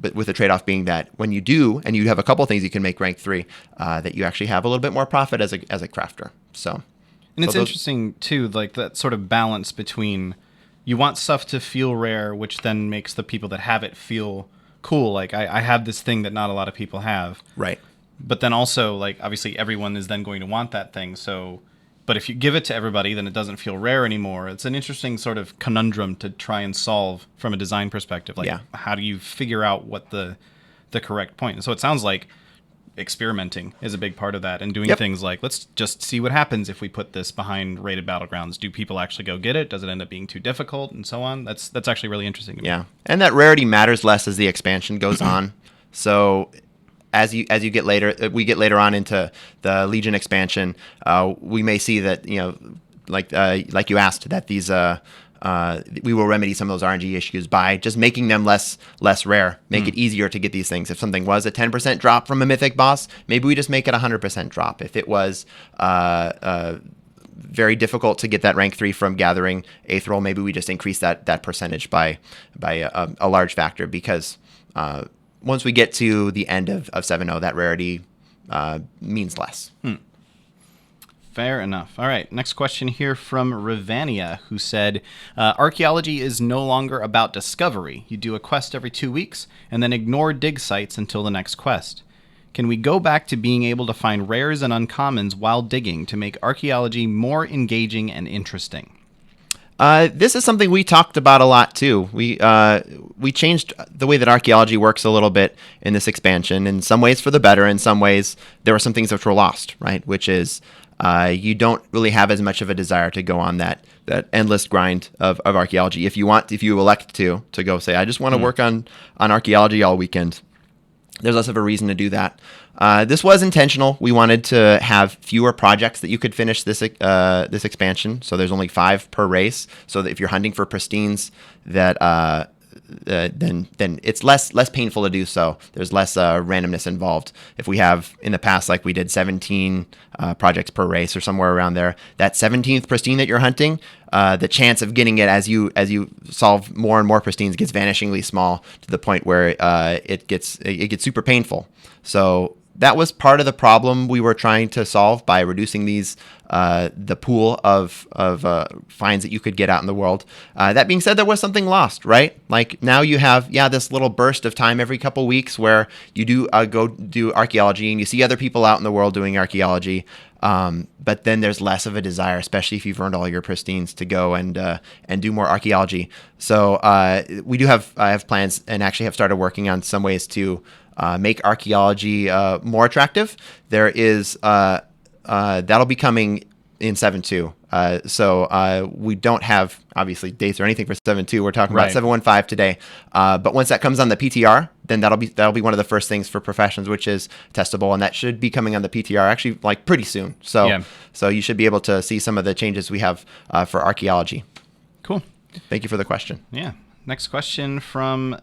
But with the trade-off being that when you do, and you have a couple of things you can make rank 3, that you actually have a little bit more profit as a crafter. So, and it's interesting too, that sort of balance between you want stuff to feel rare, which then makes the people that have it feel cool. I have this thing that not a lot of people have, right? But then also, obviously, everyone is then going to want that thing. So, but if you give it to everybody, then it doesn't feel rare anymore. It's an interesting sort of conundrum to try and solve from a design perspective. How do you figure out what the correct point? And so it sounds like experimenting is a big part of that, and doing things like, let's just see what happens if we put this behind rated battlegrounds. Do people actually go get it? Does it end up being too difficult, and so on? That's actually really interesting to me. Yeah, and that rarity matters less as the expansion goes on. So as you get later, we get later on into the Legion expansion, we may see that, like you asked, that these we will remedy some of those RNG issues by just making them less rare, make it easier to get these things. If something was a 10% drop from a mythic boss, maybe we just make it a 100% drop. If it was very difficult to get that rank 3 from gathering Aetherol, maybe we just increase that percentage by a large factor, because once we get to the end of 7.0, that rarity means less. Fair enough. All right, next question here from Rivania, who said, Archaeology is no longer about discovery. You do a quest every 2 weeks, and then ignore dig sites until the next quest. Can we go back to being able to find rares and uncommons while digging to make Archaeology more engaging and interesting? This is something we talked about a lot too. We changed the way that Archaeology works a little bit in this expansion. In some ways for the better. In some ways there were some things which were lost, right? Which is you don't really have as much of a desire to go on that endless grind of Archaeology. If you elect to go say, I just want to work on Archaeology all weekend, there's less of a reason to do that. This was intentional. We wanted to have fewer projects that you could finish this expansion. So there's only 5 per race. So that if you're hunting for pristines, that then it's less painful to do so. There's less randomness involved. If we have in the past, like we did 17 projects per race or somewhere around there, that 17th pristine that you're hunting, the chance of getting it as you solve more and more pristines gets vanishingly small, to the point where it gets super painful. So that was part of the problem we were trying to solve by reducing these the pool of finds that you could get out in the world. That being said, there was something lost, right? Like now you have this little burst of time every couple weeks where you do go do archaeology and you see other people out in the world doing archaeology. But then there's less of a desire, especially if you've earned all your pristines, to go and do more archaeology. So we do I have plans and actually have started working on some ways to make archaeology more attractive. There is that'll be coming in 7.2. So we don't have obviously dates or anything for 7.2. We're talking about 7.15 today. But once that comes on the PTR, then that'll be one of the first things for professions, which is testable, and that should be coming on the PTR actually like pretty soon. So so you should be able to see some of the changes we have for archaeology. Cool. Thank you for the question. Yeah. Next question from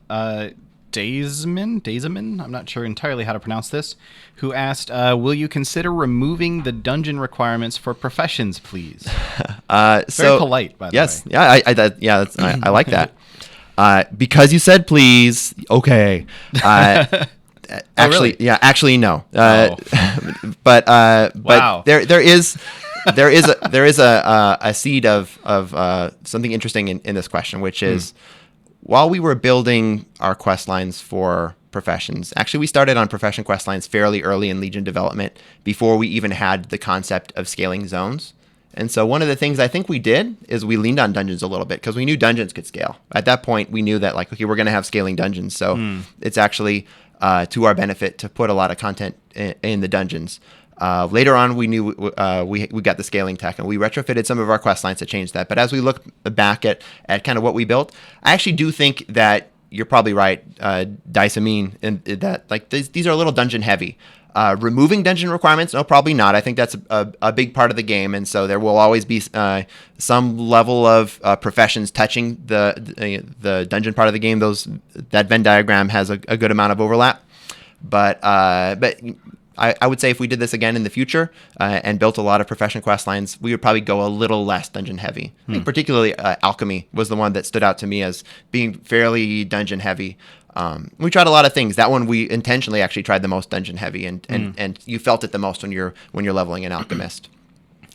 Daisman, I'm not sure entirely how to pronounce this, who asked, will you consider removing the dungeon requirements for professions, please? Very polite, by the way. Yes. Yeah, I like that. Because you said please, okay. Actually, really? Actually, no. But wow. there is a seed of something interesting in this question, which is while we were building our quest lines for professions, actually we started on profession quest lines fairly early in Legion development before we even had the concept of scaling zones. And so one of the things I think we did is we leaned on dungeons a little bit because we knew dungeons could scale. At that point, we knew that like, okay, we're going to have scaling dungeons. So it's actually to our benefit to put a lot of content in the dungeons. Later on, we knew we got the scaling tech, and we retrofitted some of our quest lines to change that. But as we look back at kind of what we built, I actually do think that you're probably right, Daisamine, in that like these are a little dungeon heavy. Removing dungeon requirements? No, probably not. I think that's a big part of the game, and so there will always be some level of professions touching the dungeon part of the game. That Venn diagram has a good amount of overlap, but I would say if we did this again in the future and built a lot of profession quest lines, we would probably go a little less dungeon heavy. I think particularly alchemy was the one that stood out to me as being fairly dungeon heavy. We tried a lot of things. That one we intentionally actually tried the most dungeon heavy, and you felt it the most when you're leveling an alchemist.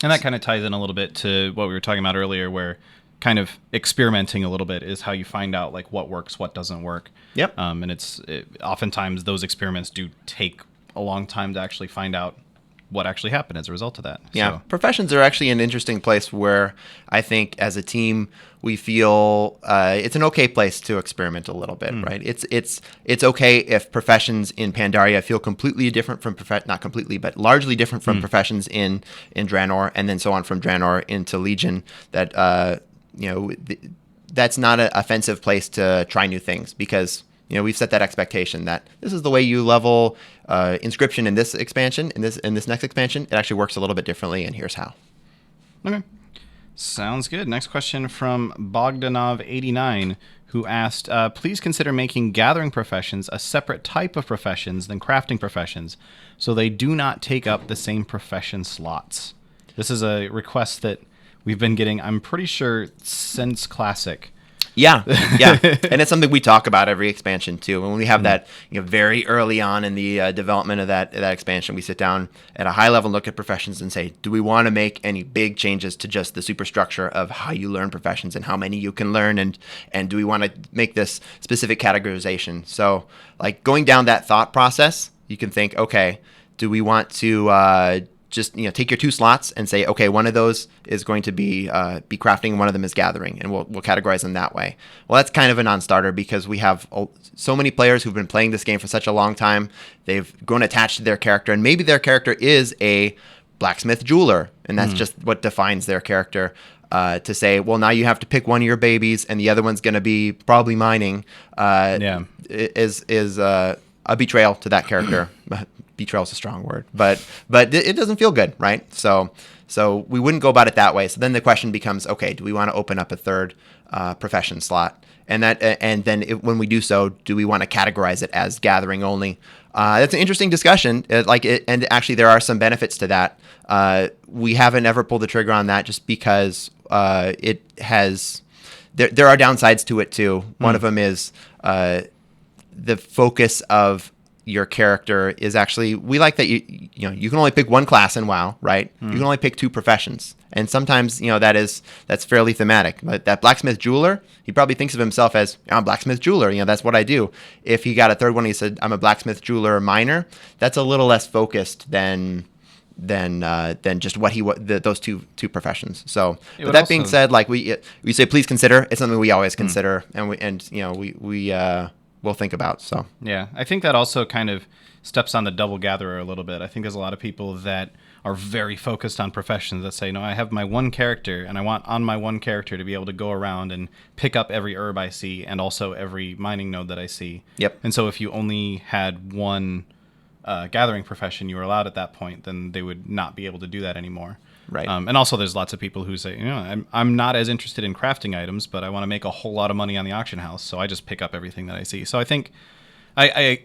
And that kind of ties in a little bit to what we were talking about earlier, where kind of experimenting a little bit is how you find out like what works, what doesn't work. Yep. And oftentimes those experiments do take a long time to actually find out what actually happened as a result of that. Yeah, so. Professions are actually an interesting place where I think as a team we feel it's an okay place to experiment a little bit, right? It's okay if professions in Pandaria feel completely different from not completely, but largely different from professions in Draenor, and then so on from Draenor into Legion. That that's not an offensive place to try new things because. We've set that expectation that this is the way you level inscription in this expansion, in this next expansion. It actually works a little bit differently, and here's how. Okay. Sounds good. Next question from Bogdanov89, who asked, please consider making gathering professions a separate type of professions than crafting professions, so they do not take up the same profession slots. This is a request that we've been getting, I'm pretty sure, since Classic. Yeah, and it's something we talk about every expansion too. When we have that, very early on in the development of that expansion, we sit down at a high level and look at professions and say, do we want to make any big changes to just the superstructure of how you learn professions and how many you can learn, and do we want to make this specific categorization? So, like going down that thought process, you can think, okay, do we want to just take your 2 slots and say, okay, one of those is going to be crafting, and one of them is gathering, and we'll categorize them that way. Well, that's kind of a non-starter because we have so many players who've been playing this game for such a long time. They've grown attached to their character, and maybe their character is a blacksmith jeweler, and that's just what defines their character. To say, well, now you have to pick one of your babies, and the other one's going to be probably mining. Is a betrayal to that character. Betrayal is a strong word, but it doesn't feel good, right? So we wouldn't go about it that way. So then the question becomes, okay, do we want to open up a third profession slot? And then when we do so, do we want to categorize it as gathering only? That's an interesting discussion. And actually, there are some benefits to that. We haven't ever pulled the trigger on that just because it has. There are downsides to it too. One of them is the focus of your character is actually, we like that you can only pick one class in WoW, right? You can only pick 2 professions. And sometimes, that's fairly thematic. But that blacksmith jeweler, he probably thinks of himself as, I'm a blacksmith jeweler, that's what I do. If he got a third one, he said, I'm a blacksmith jeweler miner, that's a little less focused than just what those two professions. So, but that being said, like we say, please consider. It's something we always consider, and we'll think about. So yeah, I think that also kind of steps on the double gatherer a little bit. I think there's a lot of people that are very focused on professions that say, no, I have my one character, and I want on my one character to be able to go around and pick up every herb I see, and also every mining node that I see. Yep. And so if you only had one gathering profession you were allowed at that point, then they would not be able to do that anymore. Right. And also there's lots of people who say, I'm not as interested in crafting items, but I want to make a whole lot of money on the auction house, so I just pick up everything that I see. So I think I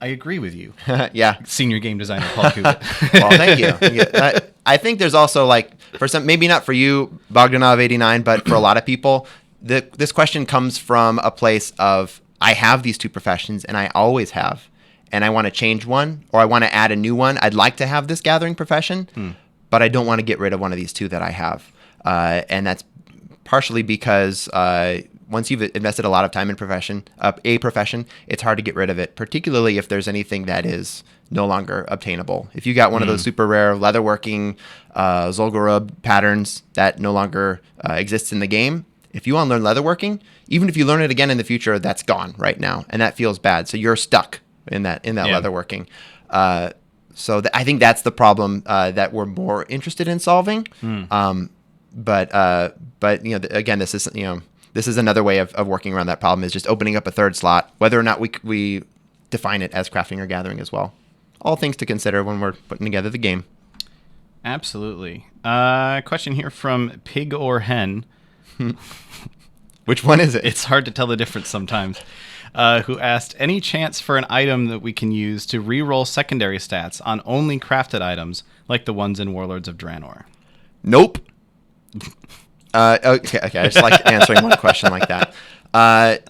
agree with you. Yeah. Senior game designer Paul Kubit. Well, thank you. I think there's also, like, for some, maybe not for you, Bogdanov89, but for a lot of people, this question comes from a place of, I have these 2 professions and I always have, and I want to change one, or I want to add a new one. I'd like to have this gathering profession, but I don't want to get rid of one of these 2 that I have. And that's partially because once you've invested a lot of time in a profession, it's hard to get rid of it, particularly if there's anything that is no longer obtainable. If you got one of those super rare leatherworking Zul'Gurub patterns that no longer exists in the game, if you want to learn leatherworking, even if you learn it again in the future, that's gone right now, and that feels bad. So you're stuck in that leatherworking. So I think that's the problem that we're more interested in solving. But again, this is another way of working around that problem, is just opening up a third slot, whether or not we define it as crafting or gathering as well. All things to consider when we're putting together the game. Absolutely. Question here from Pig or Hen. Which one is it? It's hard to tell the difference sometimes. Who asked, any chance for an item that we can use to reroll secondary stats on only crafted items, like the ones in Warlords of Draenor? Nope. Okay. I just like answering one question like that.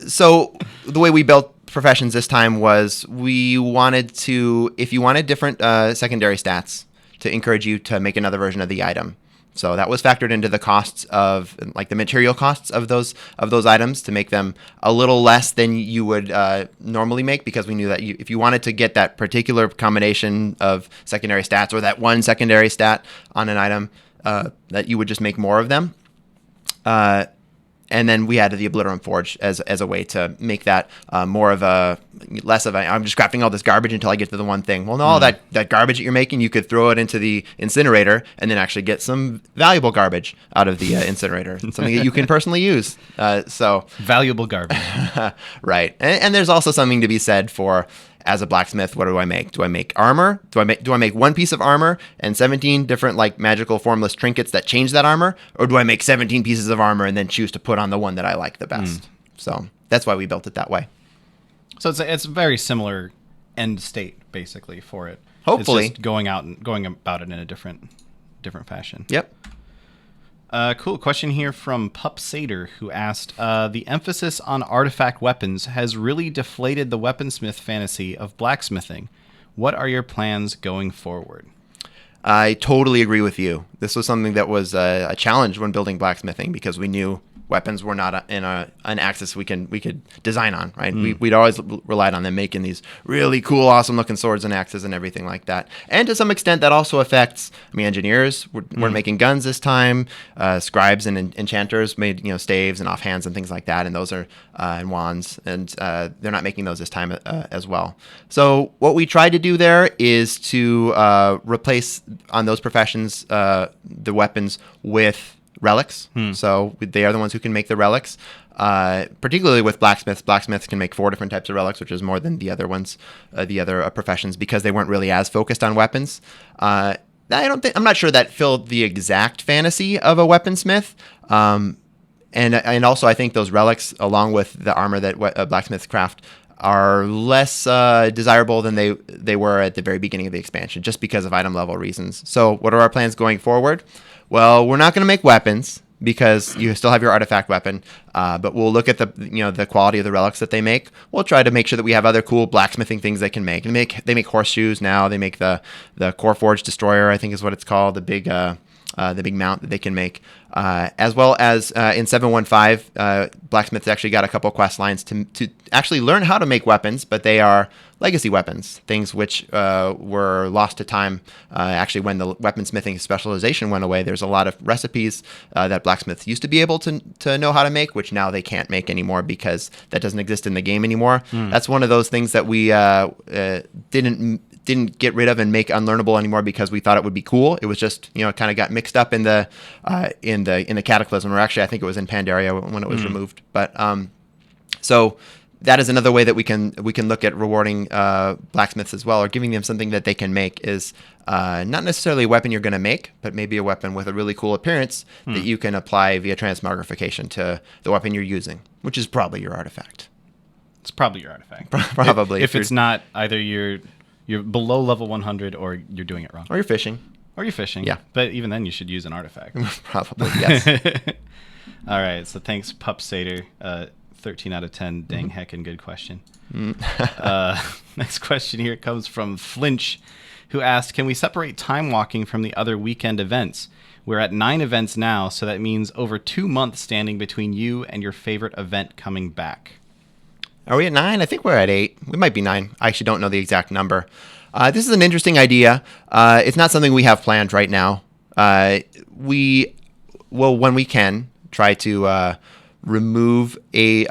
So the way we built professions this time was, we wanted to, if you wanted different secondary stats, to encourage you to make another version of the item. So that was factored into the costs of, like, the material costs of those items, to make them a little less than you would normally make, because we knew that if you wanted to get that particular combination of secondary stats, or that one secondary stat on an item, that you would just make more of them. And then we added the Obliterate Forge as a way to make that less of I'm just crafting all this garbage until I get to the one thing. Well, no, all that garbage that you're making, you could throw it into the incinerator and then actually get some valuable garbage out of the incinerator, something that you can personally use. So valuable garbage. Right. And there's also something to be said for, as a blacksmith, what do I make? Do I make armor? Do I make one piece of armor and 17 different, like, magical formless trinkets that change that armor? Or do I make 17 pieces of armor and then choose to put on the one that I like the best? So that's why we built it that way. So it's a very similar end state, basically, for it. Hopefully. It's just going about it in a different fashion. Yep. Cool. Question here from Pup Sater, who asked, the emphasis on artifact weapons has really deflated the weaponsmith fantasy of blacksmithing. What are your plans going forward? I totally agree with you. This was something that was a challenge when building blacksmithing, because we knew weapons were not in an axis we could design on, right? We'd always relied on them making these really cool, awesome looking swords and axes and everything like that. And to some extent, that also affects, engineers weren't making guns this time. Scribes and enchanters made staves and offhands and things like that, and those are and wands, and they're not making those this time as well. So what we tried to do there is to replace on those professions the weapons with relics. So they are the ones who can make the relics. Particularly with blacksmiths. Blacksmiths can make 4 different types of relics, which is more than the other ones, the other professions, because they weren't really as focused on weapons. I'm not sure that filled the exact fantasy of a weaponsmith. And also I think those relics, along with the armor that blacksmiths craft, are less desirable than they were at the very beginning of the expansion, just because of item level reasons. So what are our plans going forward? Well, we're not going to make weapons, because you still have your artifact weapon, but we'll look at the quality of the relics that they make. We'll try to make sure that we have other cool blacksmithing things they can make. They make horseshoes now. They make the Core Forge Destroyer, I think is what it's called, the big mount that they can make, as well as in 715, Blacksmith's actually got a couple quest lines to actually learn how to make weapons, but they are legacy weapons, things which were lost to time. Actually, when the weaponsmithing specialization went away, there's a lot of recipes that blacksmiths used to be able to know how to make, which now they can't make anymore because that doesn't exist in the game anymore. That's one of those things that we didn't get rid of and make unlearnable anymore because we thought it would be cool. It was just, kind of got mixed up in the Cataclysm, or actually I think it was in Pandaria when it was removed. But so that is another way that we can look at rewarding blacksmiths as well, or giving them something that they can make is not necessarily a weapon you're going to make, but maybe a weapon with a really cool appearance that you can apply via transmogrification to the weapon you're using, which is probably your artifact. It's probably your artifact. Probably. If it's not, either you're below level 100 or you're doing it wrong. Or you're fishing. Yeah. But even then, you should use an artifact. Probably, yes. All right. So thanks, Pup Sater. 13 out of 10. Dang heckin' good question. Next question here comes from Flinch, who asked, can we separate Timewalking from the other weekend events? We're at 9 events now, so that means over 2 months standing between you and your favorite event coming back. Are we at 9? I think we're at 8. We might be 9. I actually don't know the exact number. This is an interesting idea. It's not something we have planned right now. We will, when we can, try to remove a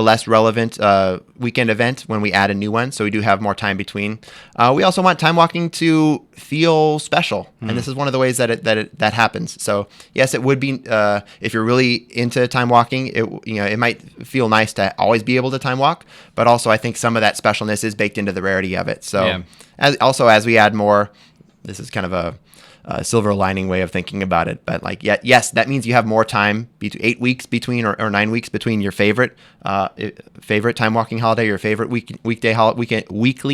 less relevant weekend event when we add a new one, so we do have more time between. We also want Timewalking to feel special, and this is one of the ways that happens. So yes, it would be if you're really into Timewalking, it might feel nice to always be able to time walk, but also I think some of that specialness is baked into the rarity of it. So as we add more, this is kind of a silver lining way of thinking about it, but yes, that means you have more time, 8 weeks between or 9 weeks between your favorite time walking holiday, your favorite weekly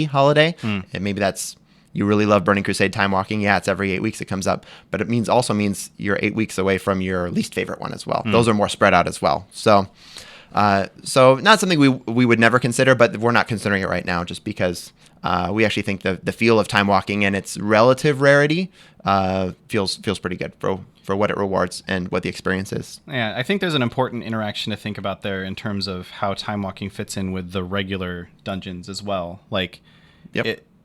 holiday, and maybe that's, you really love Burning Crusade time walking. Yeah, it's every 8 weeks it comes up, but it also means you're 8 weeks away from your least favorite one as well. Those are more spread out as well. So not something we would never consider, but we're not considering it right now just because we actually think the feel of time walking and its relative rarity feels pretty good for what it rewards and what the experience is. Yeah, I think there's an important interaction to think about there in terms of how time walking fits in with the regular dungeons as well.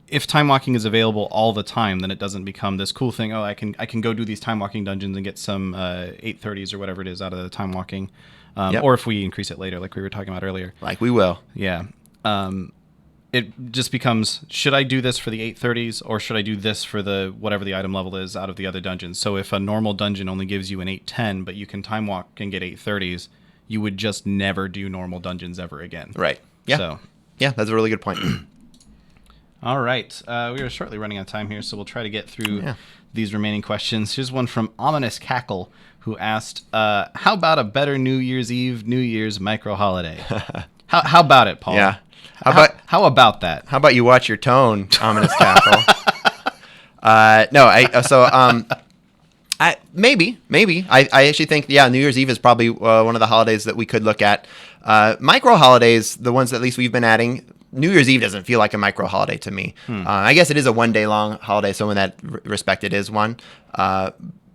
If time walking is available all the time, then it doesn't become this cool thing. Oh, I can go do these time walking dungeons and get some 830s or whatever it is out of the time walking. Or if we increase it later, like we were talking about earlier. Like we will. Yeah. It just becomes, should I do this for the 830s or should I do this for the whatever the item level is out of the other dungeons? So if a normal dungeon only gives you an 810, but you can time walk and get 830s, you would just never do normal dungeons ever again. Right. Yeah. So. Yeah, that's a really good point. All right. We are shortly running out of time here, so we'll try to get through these remaining questions. Here's one from Ominous Cackle, who asked, how about a better New Year's Eve, New Year's micro holiday? How about it, Paul? Yeah. How about that? How about you watch your tone, Ominous Cackle? Maybe. I actually think, New Year's Eve is probably one of the holidays that we could look at. Micro holidays, the ones that at least we've been adding, New Year's Eve doesn't feel like a micro holiday to me. I guess it is a 1 day long holiday, so in that respect it is one.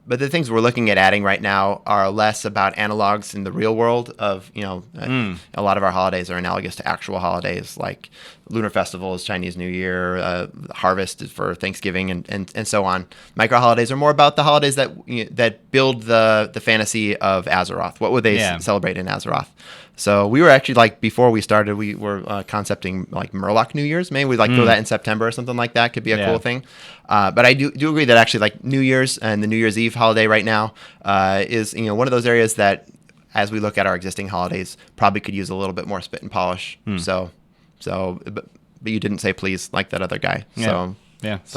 But the things we're looking at adding right now are less about analogs in the real world of, a lot of our holidays are analogous to actual holidays like Lunar Festival is Chinese New Year, Harvest is for Thanksgiving, and so on. Micro holidays are more about the holidays that build the fantasy of Azeroth. What would they celebrate in Azeroth? So we were actually before we started, we were concepting Murloc New Year's. Maybe we'd do that in September or something like that. Could be a cool thing. But I do agree that actually New Year's and the New Year's Eve holiday right now is one of those areas that, as we look at our existing holidays, probably could use a little bit more spit and polish. So but you didn't say please like that other guy. So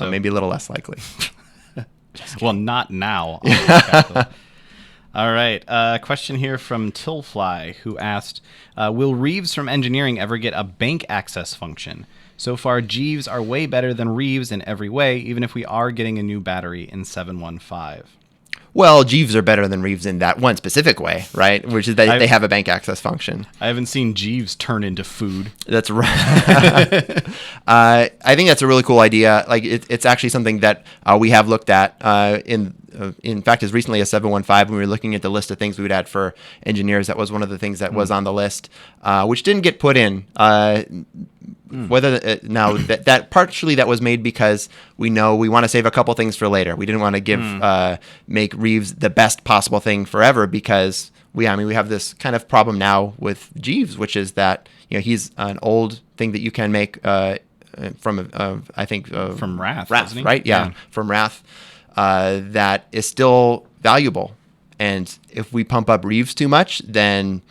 maybe a little less likely. Well, not now. All right. Question here from Tillfly, who asked, will Reeves from Engineering ever get a bank access function? So far, Jeeves are way better than Reeves in every way, even if we are getting a new battery in 715. well, Jeeves are better than Reeves in that one specific way, right? Which is that they have a bank access function. I haven't seen Jeeves turn into food. That's right. I think that's a really cool idea. Like it's actually something that we have looked at in fact, as recently as 715, when we were looking at the list of things we would add for engineers, that was one of the things that was on the list, which didn't get put in. Whether now that partially that was made because we know we want to save a couple things for later. We didn't want to give make Reeves the best possible thing forever because we have this kind of problem now with Jeeves, which is that he's an old thing that you can make from I think from Wrath, right? Yeah, from Wrath that is still valuable. And if we pump up Reeves too much, then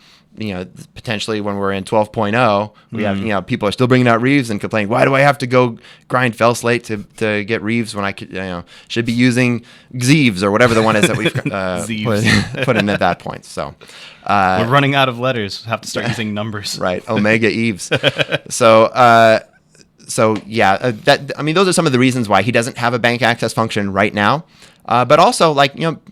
potentially when we're in 12.0, we have, people are still bringing out Reeves and complaining, why do I have to go grind Fell Slate to get Reeves when I could, should be using Xeeves or whatever the one is that we've put in at that point. So we're running out of letters. Have to start using numbers. Right. Omega Eves. So yeah, those are some of the reasons why he doesn't have a bank access function right now. But also,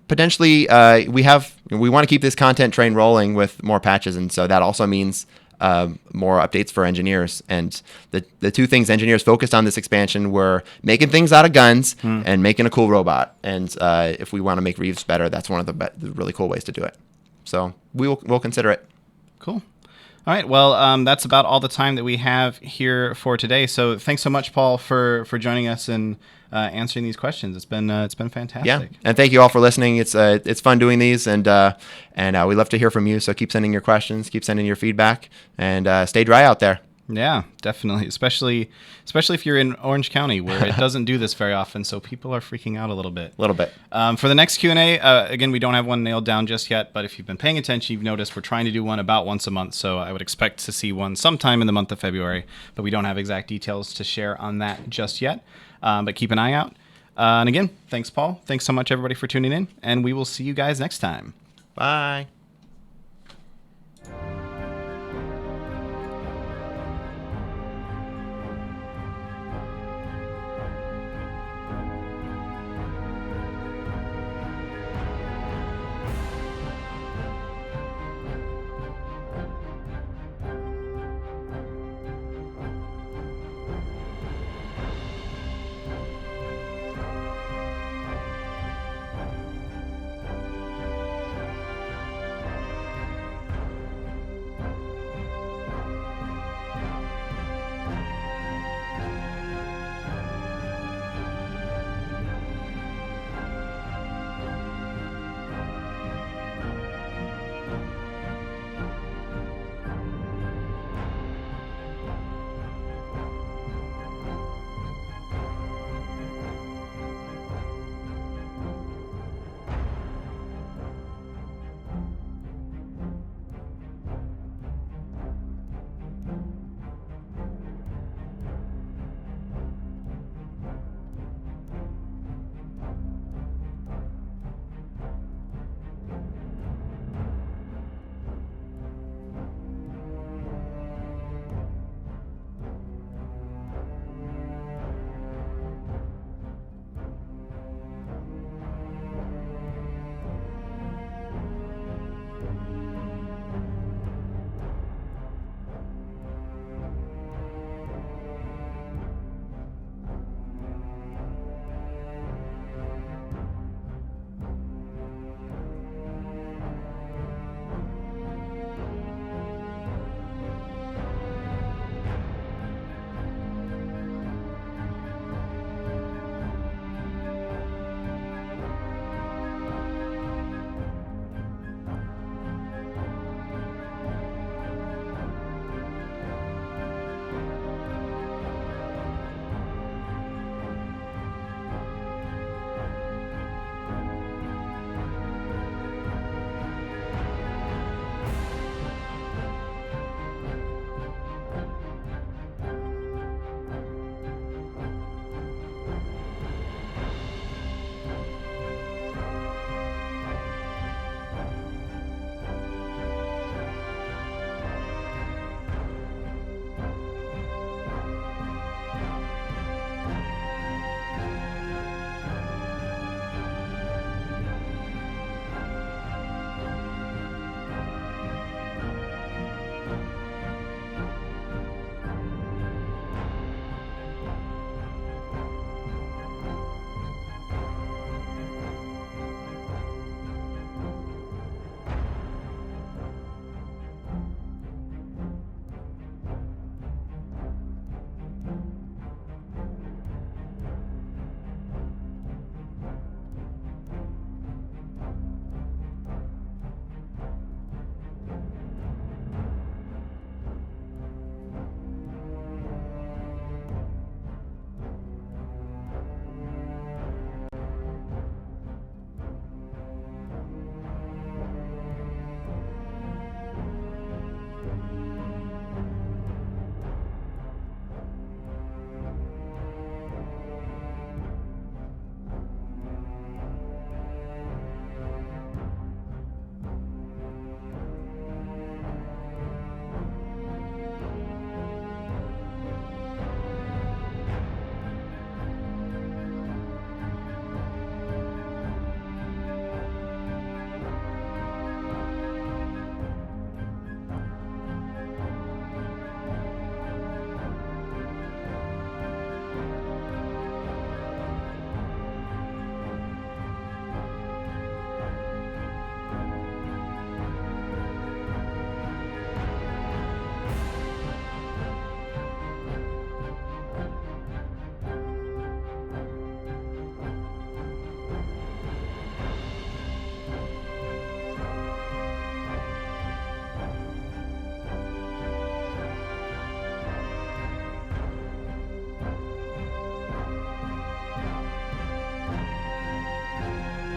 potentially, we want to keep this content train rolling with more patches, and so that also means more updates for engineers. And the two things engineers focused on this expansion were making things out of guns and making a cool robot. And if we want to make Reeves better, that's one of the really cool ways to do it. So we'll consider it. Cool. All right. Well, that's about all the time that we have here for today. So thanks so much, Paul, for joining us and answering these questions. It's been fantastic. Yeah, and thank you all for listening. It's fun doing these, and we love to hear from you. So keep sending your questions, keep sending your feedback, and stay dry out there. Yeah, definitely. Especially if you're in Orange County, where it doesn't do this very often, so people are freaking out a little bit. For the next Q&A, again, we don't have one nailed down just yet, but if you've been paying attention, you've noticed we're trying to do one about once a month, so I would expect to see one sometime in the month of February, but we don't have exact details to share on that just yet. But keep an eye out. And again, thanks, Paul. Thanks so much, everybody, for tuning in, and we will see you guys next time. Bye.